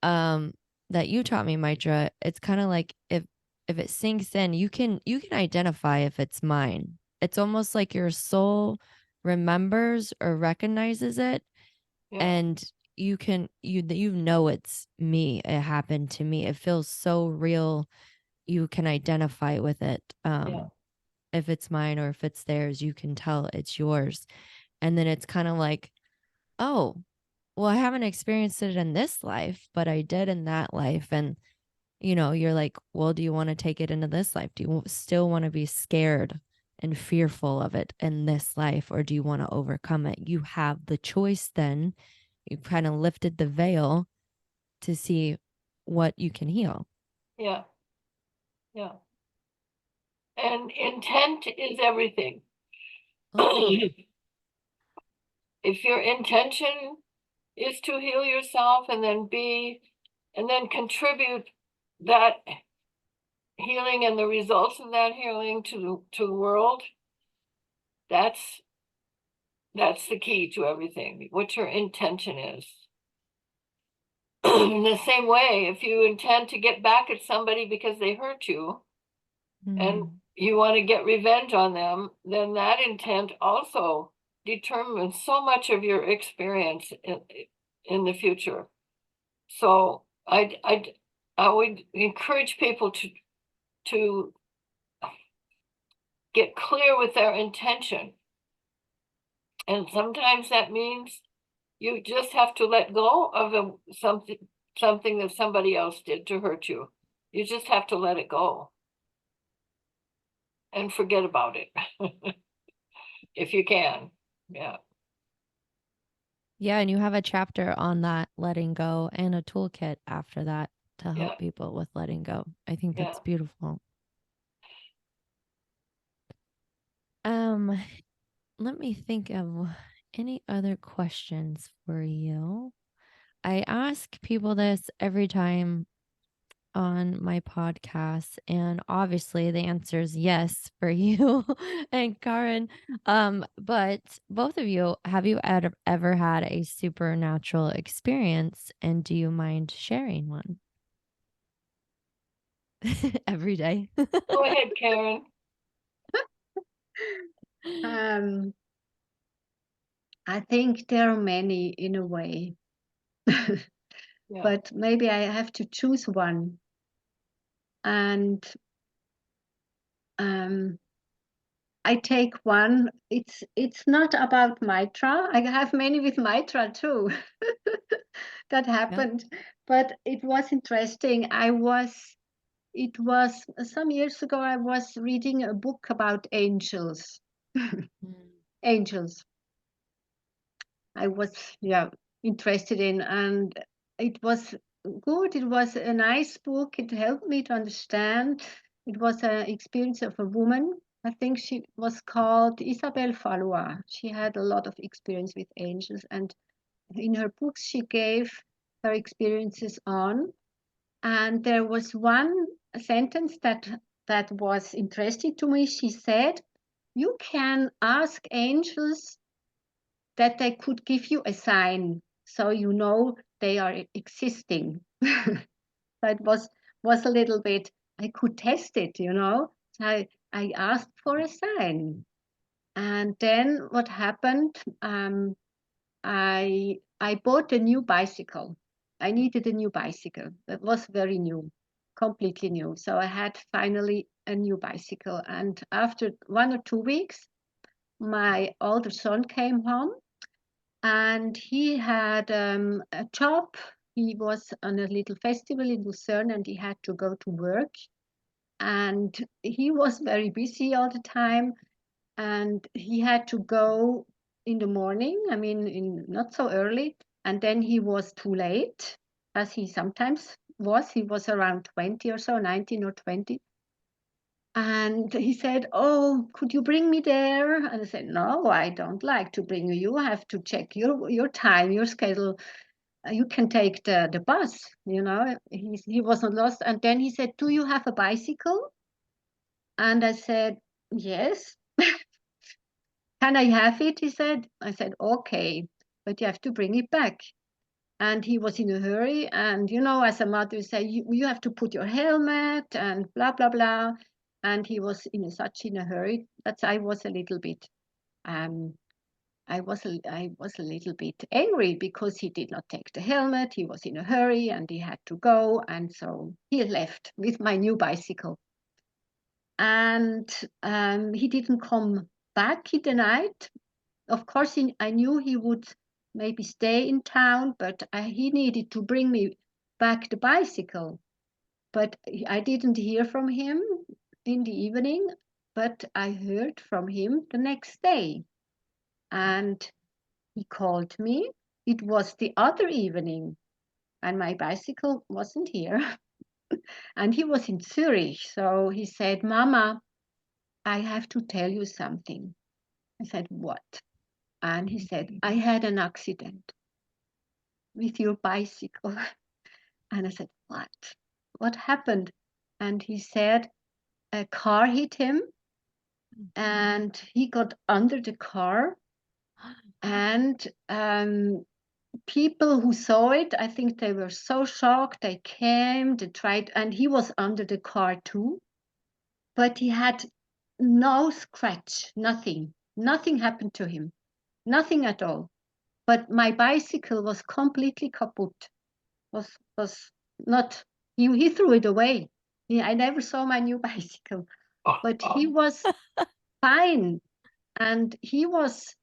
um that you taught me, Maitra, it's kind of like, if it sinks in, you can identify if it's mine. It's almost like your soul remembers or recognizes it, Yeah. and you know it's me. It happened to me. It feels so real. You can identify with it. Yeah. If it's mine or if it's theirs, you can tell it's yours. And then it's kind of like, oh, well, I haven't experienced it in this life, but I did in that life. And, you're like, well, do you want to take it into this life? Do you still want to be scared and fearful of it in this life, or do you want to overcome it? You have the choice then. You kind of lifted the veil to see what you can heal. Yeah. Yeah. And intent is everything. Oh, If your intention is to heal yourself and then contribute that healing and the results of that healing to the world, that's the key to everything, what your intention is. In the same way, if you intend to get back at somebody because they hurt you and you want to get revenge on them, then that intent also determines so much of your experience in the future. So I would encourage people to get clear with their intention. And sometimes that means you just have to let go of something that somebody else did to hurt you. You just have to let it go and forget about it if you can. Yeah. yeah. And you have a chapter on that, letting go, and a toolkit after that to Yeah. help people with letting go. I think Yeah. that's beautiful. Let me think of any other questions for you. I ask people this every time on my podcast, and obviously the answer is yes for you and Karin. But both of you, have you ever had a supernatural experience, and do you mind sharing one? Every day. Go ahead, Karen. Um, I think there are many in a way, Yeah. but maybe I have to choose one. And I take one. It's not about Maitra. I have many with Maitra too. That Yep. happened, but it was interesting. It was some years ago. I was reading a book about angels. Angels. I was interested in, and it was good. It was a nice book. It helped me to understand. It was an experience of a woman. I think she was called Isabel Fallois. She had a lot of experience with angels, and in her books she gave her experiences on. And there was one sentence that was interesting to me. She said, "You can ask angels that they could give you a sign so you know they are existing." That was a little bit, I could test it, you know. So I asked for a sign. And then what happened? I bought a new bicycle. I needed a new bicycle. That was very new, completely new. So I had finally a new bicycle. And after 1 or 2 weeks, my older son came home, and he had a job. He was on a little festival in Lucerne, and he had to go to work. And he was very busy all the time, and he had to go in the morning. I mean, not so early, and then he was too late, as he sometimes was. He was around 20 or so, 19 or 20. And he said, "Oh, could you bring me there?" And I said, "No, I don't like to bring you. You have to check your time, your schedule. You can take the bus." You know, he wasn't lost. And then he said, "Do you have a bicycle?" And I said, "Yes." "Can I have it?" he said. I said, "Okay, but you have to bring it back." And he was in a hurry. And, you know, as a mother, you say, you have to put your helmet and blah, blah, blah. And he was such in a hurry that I was a little bit, um, I was a little bit angry because he did not take the helmet. He was in a hurry and he had to go, and so he left with my new bicycle. And he didn't come back. He denied. Of course, I knew he would maybe stay in town, but he needed to bring me back the bicycle. But I didn't hear from him in the evening, but I heard from him the next day. And he called me. It was the other evening, and my bicycle wasn't here. And he was in Zurich. So he said, Mama, I have to tell you something. I said, what? And he said, I had an accident with your bicycle. And I said, what? What happened? And he said, a car hit him and he got under the car. And people who saw it, I think they were so shocked. They came, they tried, and he was under the car too. But he had no scratch, nothing. Nothing happened to him, nothing at all. But my bicycle was completely kaput. Was not. He threw it away. I never saw my new bicycle, but he was fine, and he went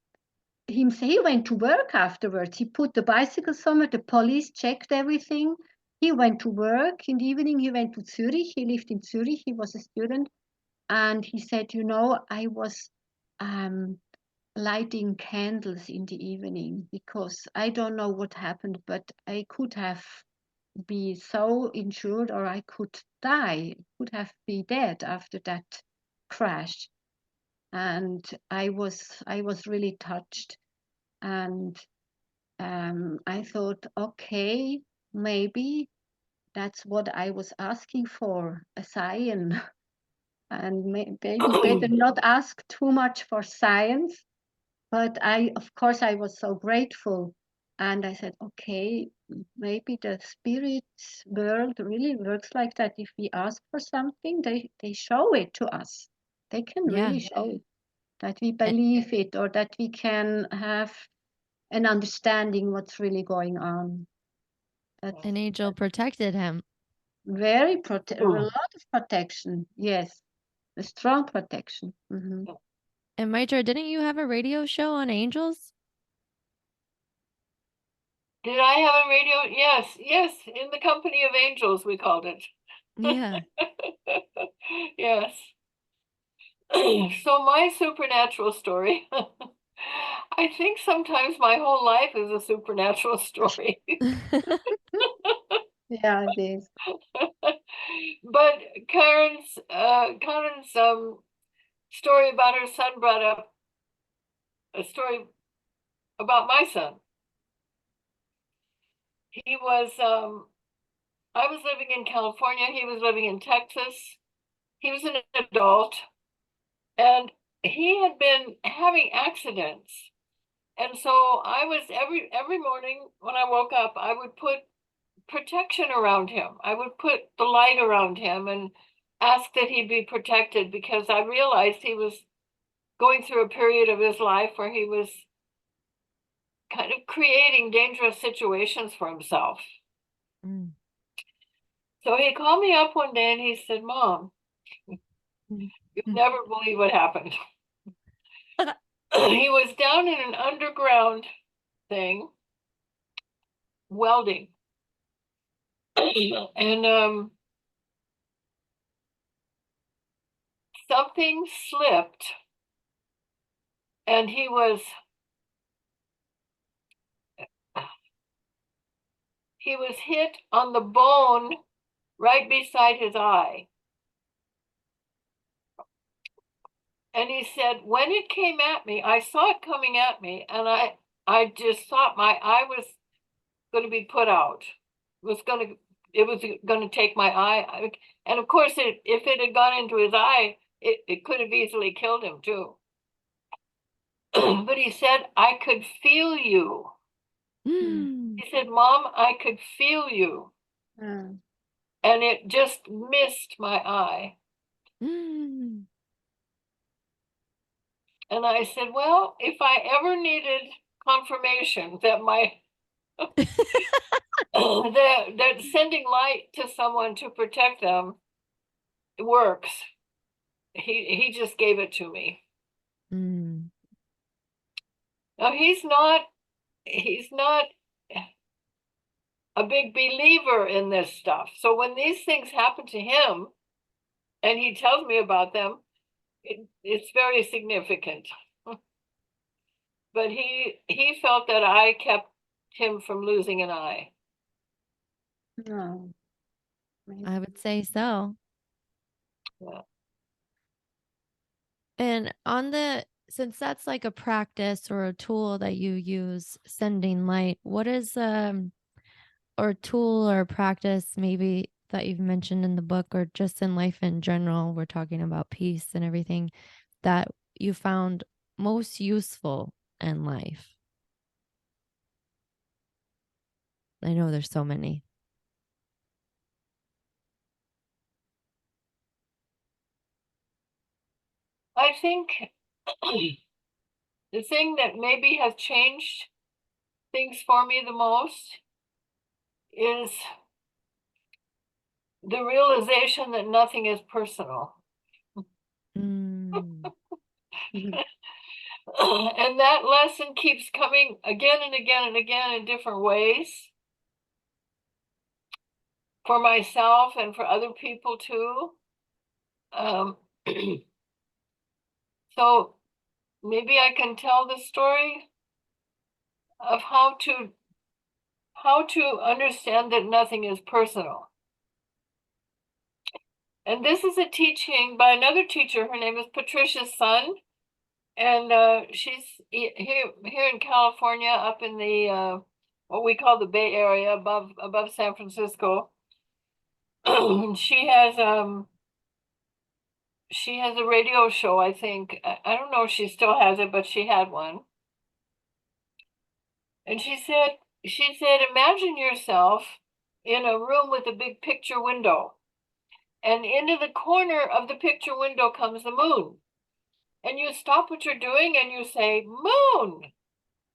to work afterwards. He put the bicycle somewhere. The police checked everything. He went to work. In the evening, he went to Zurich. He lived in Zurich. He was a student. And he said, I was lighting candles in the evening because I don't know what happened, but I could have been so injured or I could die, could have been dead after that crash. And I was really touched. And I thought, okay, maybe that's what I was asking for, a sign. And maybe better not ask too much for science. But of course, I was so grateful. And I said, okay, maybe the spirit world really works like that. If we ask for something, they show it to us. They can Yeah. really show it, that we believe it or that we can have an understanding what's really going on. An angel protected him. Very a lot of protection. Yes, a strong protection. Mm-hmm. And Maitra, didn't you have a radio show on angels? Did I have a radio? Yes, in the company of angels, we called it. Yeah. Yes. So my supernatural story, I think sometimes my whole life is a supernatural story. Yeah, it is. But Karen's story about her son brought up a story about my son. He was I was living in California, he was living in Texas. He was an adult and he had been having accidents. And so I was every morning when I woke up, I would put protection around him. I would put the light around him and ask that he be protected because I realized he was going through a period of his life where he was kind of creating dangerous situations for himself. Mm. So he called me up one day and he said, Mom, you'll never believe what happened. He was down in an underground thing, welding. And something slipped and he was hit on the bone right beside his eye. And he said, when it came at me, I saw it coming at me, and I just thought my eye was going to be put out. It was going to take my eye. And of course, if it had gone into his eye, it could have easily killed him too. But he said, I could feel you. He said, Mom, I could feel you. Mm. And it just missed my eye. And I said, well, if I ever needed confirmation that my that sending light to someone to protect them works, he just gave it to me. Mm. Now he's not a big believer in this stuff. So when these things happen to him and he tells me about them, it's very significant. But he felt that I kept him from losing an eye. Oh, I would say so. Yeah. And since that's like a practice or a tool that you use, sending light, what is or tool or practice maybe that you've mentioned in the book or just in life in general, we're talking about peace and everything, that you found most useful in life? I know there's so many. I think the thing that maybe has changed things for me the most is the realization that nothing is personal. Mm. And that lesson keeps coming again and again and again in different ways for myself and for other people too. Um, so maybe I can tell the story of how to understand that nothing is personal. And this is a teaching by another teacher. Her name is Patricia Sun, and she's here in California, up in the what we call the Bay Area, above San Francisco. She has a radio show, I think. I don't know if she still has it, but she had one. And she said, imagine yourself in a room with a big picture window, and into the corner of the picture window comes the moon. And you stop what you're doing and you say, Moon,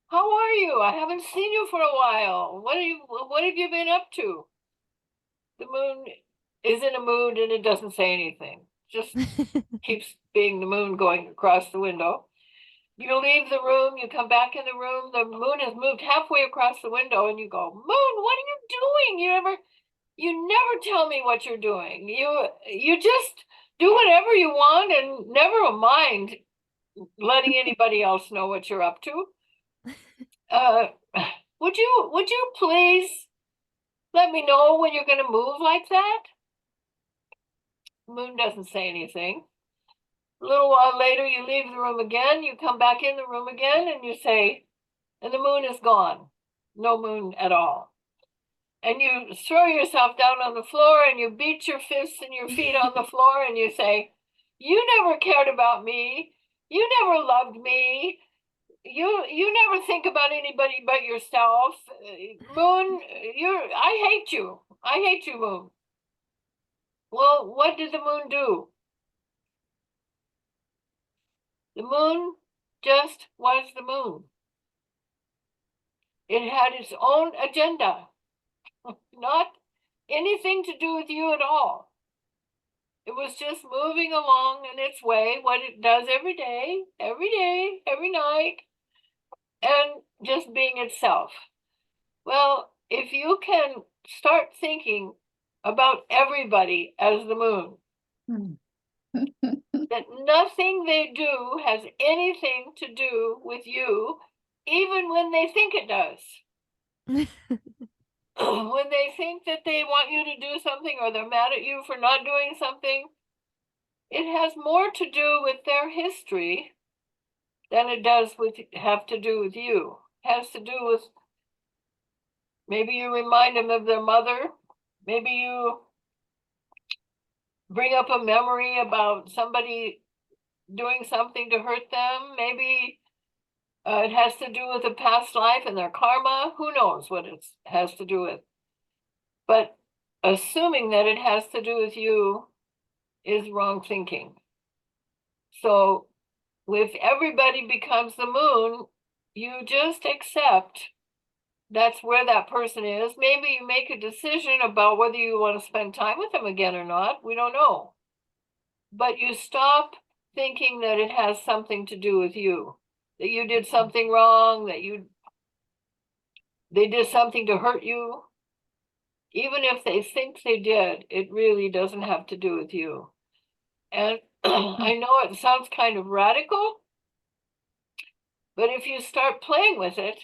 how are you? I haven't seen you for a while. What have you been up to? The moon is in a mood and it doesn't say anything. Just keeps being the moon going across the window. You leave the room, you come back in the room, the moon has moved halfway across the window, and you go, Moon, what are you doing? You never tell me what you're doing. You just do whatever you want and never mind letting anybody else know what you're up to. Uh, would you please let me know when you're going to move like that? Moon doesn't say anything. A little while later, you leave the room again, you come back in the room again, and you say, and the moon is gone. No moon at all. And you throw yourself down on the floor and you beat your fists and your feet on the floor and you say, you never cared about me. You never loved me. You never think about anybody but yourself. Moon, I hate you. I hate you, Moon. Well, what did the moon do? The moon just was the moon. It had its own agenda, not anything to do with you at all. It was just moving along in its way, what it does every day, every night, and just being itself. Well, if you can start thinking about everybody as the moon, that nothing they do has anything to do with you, even when they think it does. When they think that they want you to do something or they're mad at you for not doing something, it has more to do with their history than it does have to do with you. It has to do with maybe you remind them of their mother, maybe you bring up a memory about somebody doing something to hurt them, maybe it has to do with a past life and their karma. Who knows what it has to do with? But assuming that it has to do with you is wrong thinking. So if everybody becomes the moon, you just accept that's where that person is. Maybe you make a decision about whether you want to spend time with them again or not. We don't know. But you stop thinking that it has something to do with you, that you did something wrong, that they did something to hurt you. Even if they think they did, it really doesn't have to do with you. And I know it sounds kind of radical, but if you start playing with it,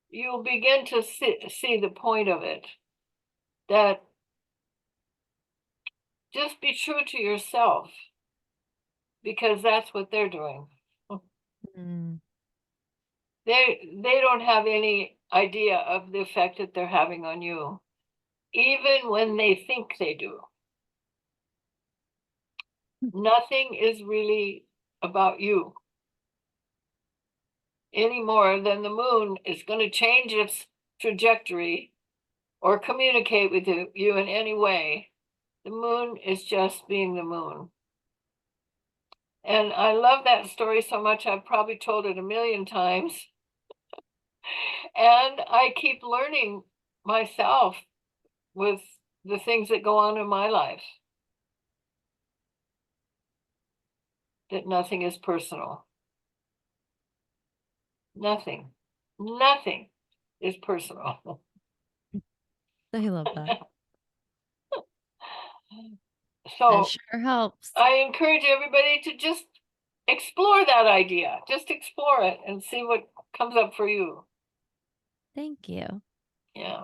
you'll begin to see the point of it. That just be true to yourself, because that's what they're doing. Mm. They don't have any idea of the effect that they're having on you, even when they think they do. Nothing is really about you any more than the moon is going to change its trajectory or communicate with you in any way. The moon is just being the moon. And I love that story so much, I've probably told it a million times. And I keep learning myself with the things that go on in my life. That nothing is personal. Nothing. Nothing is personal. I love that. That So sure helps. I encourage everybody to just explore that idea. Just explore it and see what comes up for you. Thank you. Yeah.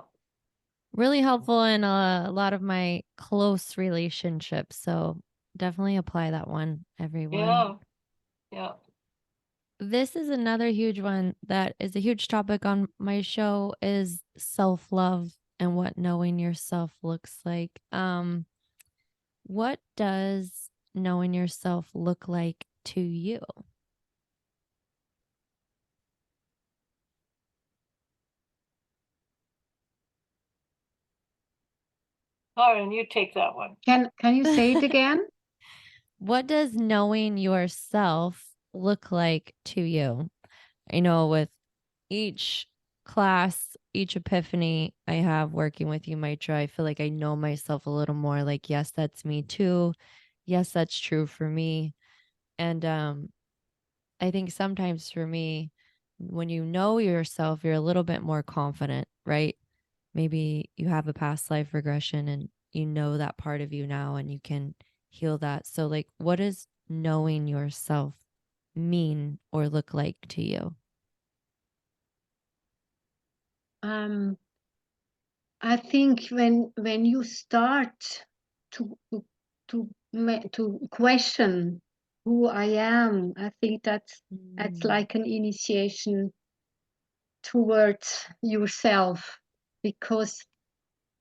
Really helpful in a lot of my close relationships. So definitely apply that one, everyone. Yeah. Yeah. This is another huge one that is a huge topic on my show is self-love and what knowing yourself looks like. What does knowing yourself look like to you? Karin, you take that one. Can you say it again? What does knowing yourself look like to you? I know with each class, each epiphany I have working with you, Maitra, I feel like I know myself a little more. Like, yes, that's me too. Yes, that's true for me. And I think sometimes for me, when you know yourself, you're a little bit more confident, right? Maybe you have a past life regression and you know that part of you now and you can heal that. So, like, what does knowing yourself mean or look like to you? I think when you start to to question who I am, I think that's Mm. like an initiation towards yourself, because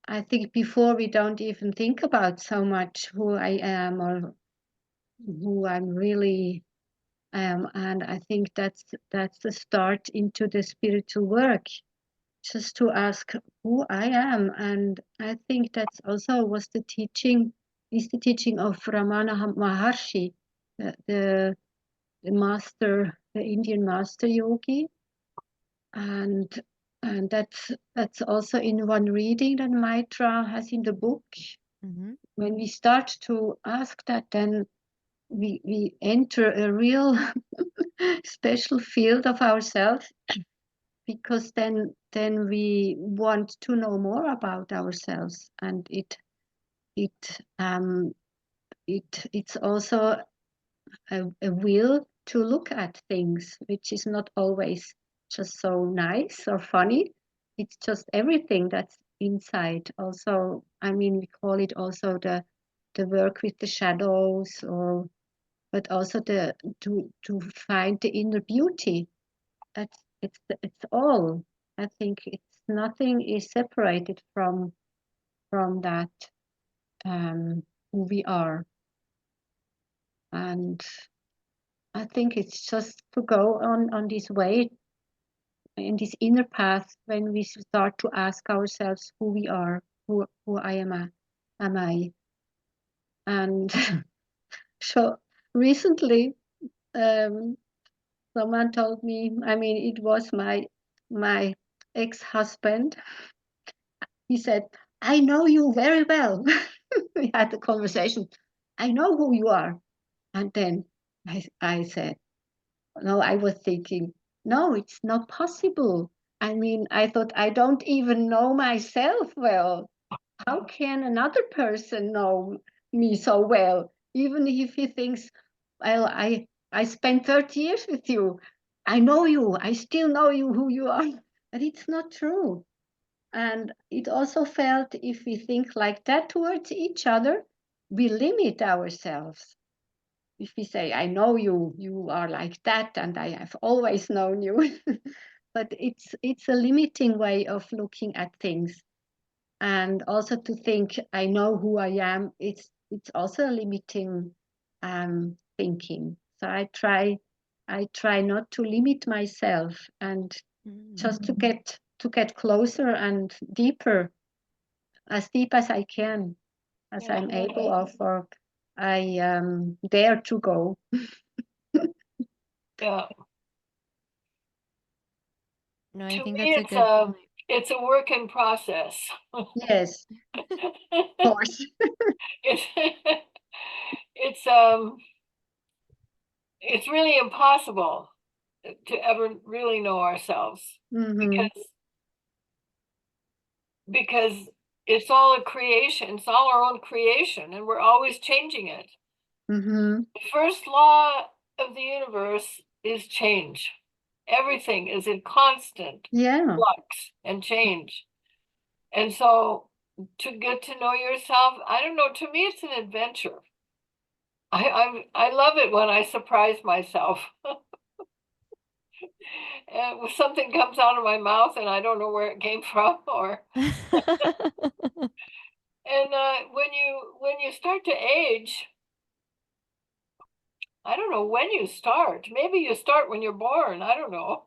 I think before we don't even think about so much who I am or who I'm really am, and I think that's the start into the spiritual work, just to ask who I am. And I think that's also was the teaching, is the teaching of Ramana Maharshi, the master, the Indian master yogi. And that's also in one reading that Maitra has in the book. Mm-hmm. When we start to ask that, then we enter a real special field of ourselves, because then we want to know more about ourselves, and it's also a will to look at things, which is not always just so nice or funny. It's just everything that's inside. Also, I mean, we call it also the work with the shadows, or but also the to find the inner beauty. That's it's all. I think it's nothing is separated from that, who we are. And I think it's just to go on this way, in this inner path, when we start to ask ourselves who we are, who I am I. And so recently someone told me, I mean, it was my ex-husband. He said, I know you very well. We had the conversation. I know who you are. And then I said, no, I was thinking, no, it's not possible. I mean, I thought I don't even know myself well. How can another person know me so well? Even if he thinks, well, I spent 30 years with you. I know you. I still know you who you are. But it's not true. And it also felt if we think like that towards each other, we limit ourselves. If we say, I know you, you are like that, and I have always known you. But it's a limiting way of looking at things. And also to think, I know who I am, it's also a limiting thinking. So I try not to limit myself and just to get closer and deeper, as deep as I can, as Yeah. I'm able of, or I dare to go. Yeah. No, I To think me, that's a good point. it's a work in process. Yes, of course. It's it's it's really impossible to ever really know ourselves Mm-hmm. because it's all a creation, it's all our own creation, and we're always changing it. Mm-hmm. The first law of the universe is change. Everything is in constant Yeah. flux and change. And so to get to know yourself, I don't know, to me it's an adventure. I love it when I surprise myself. And something comes out of my mouth and I don't know where it came from, or and when you start to age, I don't know when you start. Maybe you start when you're born. I don't know.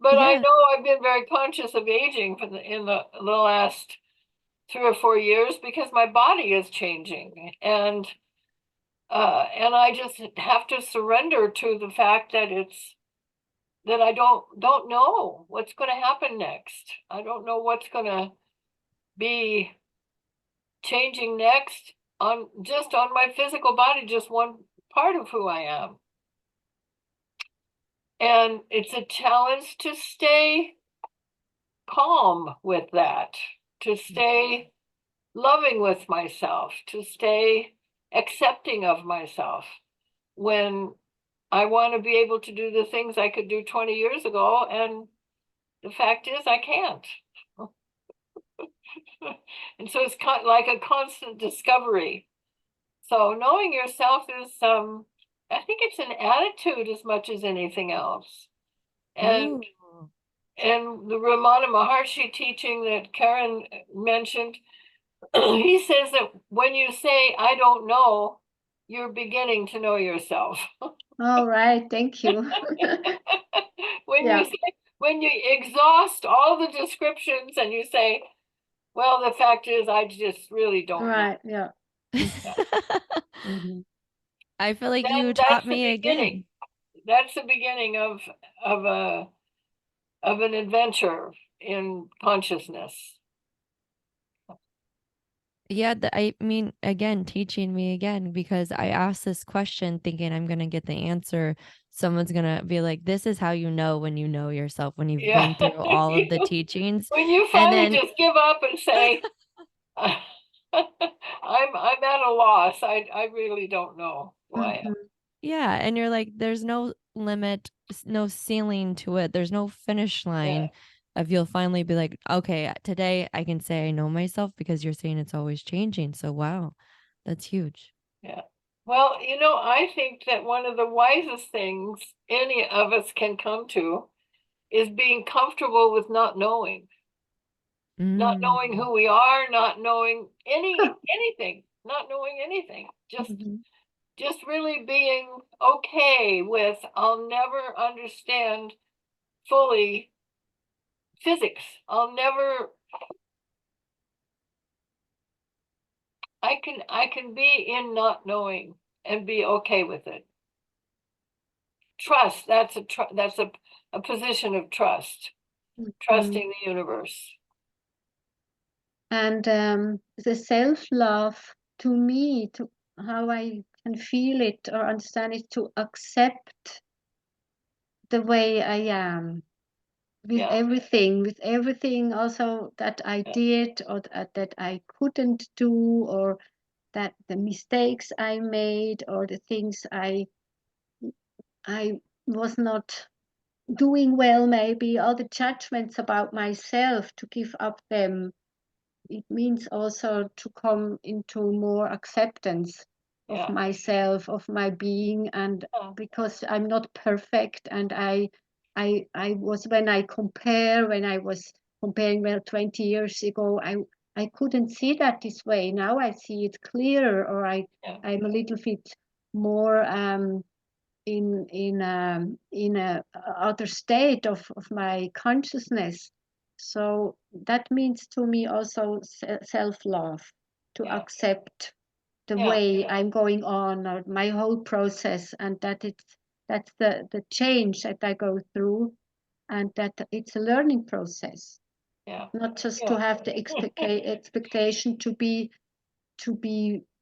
But I Yeah. know I've been very conscious of aging for in the last 3 or 4 years because my body is changing, and I just have to surrender to the fact that I don't know what's going to happen next. I don't know what's going to be changing next on just on my physical body, just one part of who I am. And it's a challenge to stay calm with that, to stay loving with myself, to stay accepting of myself when I want to be able to do the things I could do 20 years ago. And the fact is, I can't. And so it's like a constant discovery. So knowing yourself is, I think it's an attitude as much as anything else. And Ooh. and the Ramana Maharshi teaching that Karen mentioned, he says that when you say, I don't know, you're beginning to know yourself. All right. Thank you. When Yeah. you say, when you exhaust all the descriptions and you say, well, the fact is, I just really don't know. Right. Yeah. Mm-hmm. I feel like you Then taught that's the me beginning. again. That's the beginning of a of an adventure in consciousness. Yeah, I mean, again, teaching me again because I asked this question thinking I'm gonna get the answer. Someone's gonna be like, "This is how you know when you know yourself, when you've Yeah. been through all of the teachings." When you And finally then just give up and say, I'm at a loss. I really don't know who I am. Mm-hmm. yeah, and you're like, there's no limit, no ceiling to it. There's no finish Yeah, line of you'll finally be like, okay, today I can say I know myself because you're saying it's always changing. So wow, that's huge. yeah. Well, I think that one of the wisest things any of us can come to is being comfortable with not knowing Mm. who we are, not knowing anything, not knowing anything. Mm-hmm. Just really being okay with I'll never understand fully physics. I can be in not knowing. and be okay with it. Trust, that's a position of trust, trusting the universe. And the self-love, to me, to how I can feel it or understand it, to accept the way I am with everything also that I did or that I couldn't do, or that the mistakes I made, or the things I was not doing well, maybe all the judgments about myself, to give up them. It means also to come into more acceptance of myself, of my being, and because I'm not perfect, and I was, when I was comparing, well, 20 years ago, I couldn't see that this way. Now I see it clearer, or I'm a little bit more in a other state of my consciousness. So that means to me also self-love, to accept the way I'm going on, or my whole process, and that's the change that I go through, and that it's a learning process. Not just to have the expectation to be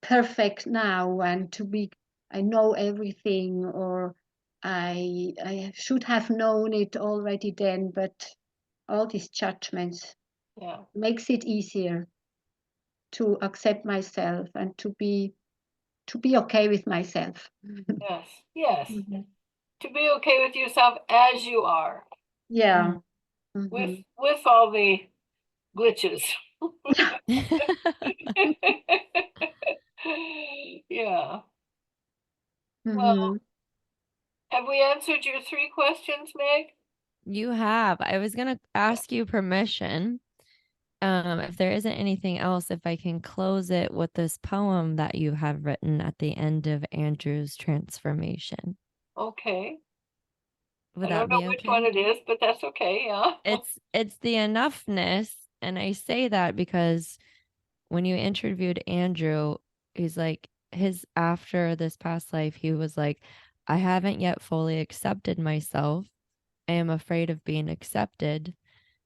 perfect now, and to be, I know everything, or I should have known it already then. But all these judgments makes it easier to accept myself, and to be okay with myself. Yes. Mhm. To be okay with yourself as you are. Yeah. With all the glitches. Yeah. Well, have we answered your 3 questions, Meg? You have. I was going to ask you permission, if there isn't anything else, if I can close it with this poem that you have written at the end of Andrew's transformation. Okay. Would I don't that know be which one okay? it is, but that's okay. Yeah. It's the enoughness, and I say that because when you interviewed Andrew, he's like, his after this past life, he was like, I haven't yet fully accepted myself. I am afraid of being accepted.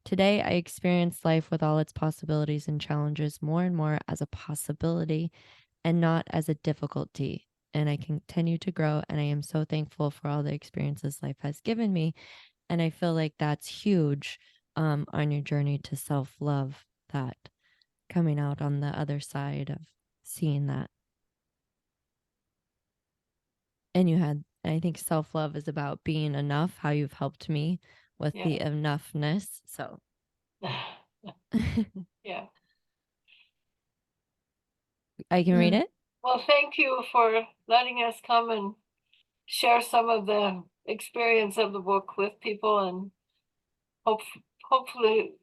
Today, I experience life with all its possibilities and challenges more and more as a possibility and not as a difficulty. And I continue to grow, and I am so thankful for all the experiences life has given me. And I feel like that's huge on your journey to self-love, that coming out on the other side of seeing that. And I think self-love is about being enough, how you've helped me with the enoughness. So Yeah. I can read it. Well, thank you for letting us come and share some of the experience of the book with people, and hopefully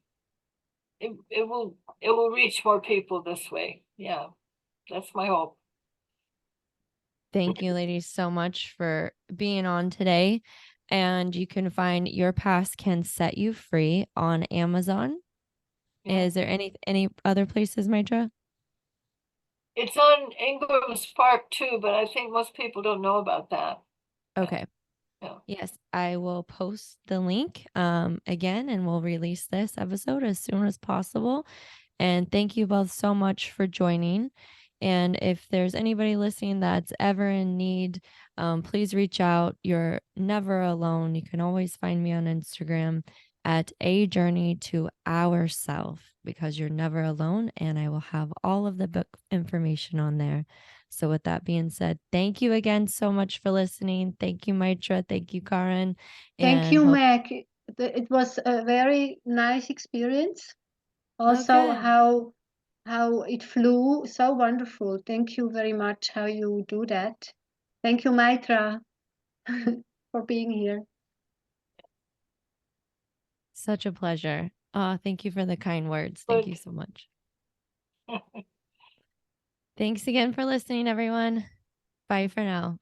it will reach more people this way. Yeah, that's my hope. Thank you, ladies, so much for being on today. And you can find Your Past Can Set You Free on Amazon. Is there any other places, Maitra? It's on Ingram Spark too, but I think most people don't know about that. Okay. Yeah. Yes, I will post the link again, and we'll release this episode as soon as possible. And thank you both so much for joining. And if there's anybody listening that's ever in need, please reach out. You're never alone. You can always find me on Instagram at A Journey to Ourself, because you're never alone. And I will have all of the book information on there. So with that being said, thank you again so much for listening. Thank you, Maitra. Thank you, Karin. Thank And you, Meg. It was a very nice experience. Also, good. how it flew, so wonderful. Thank you very much how you do that. Thank you, Maitra, for being here. Such a pleasure. Thank you for the kind words. Thank you so much. Thanks again for listening, everyone. Bye for now.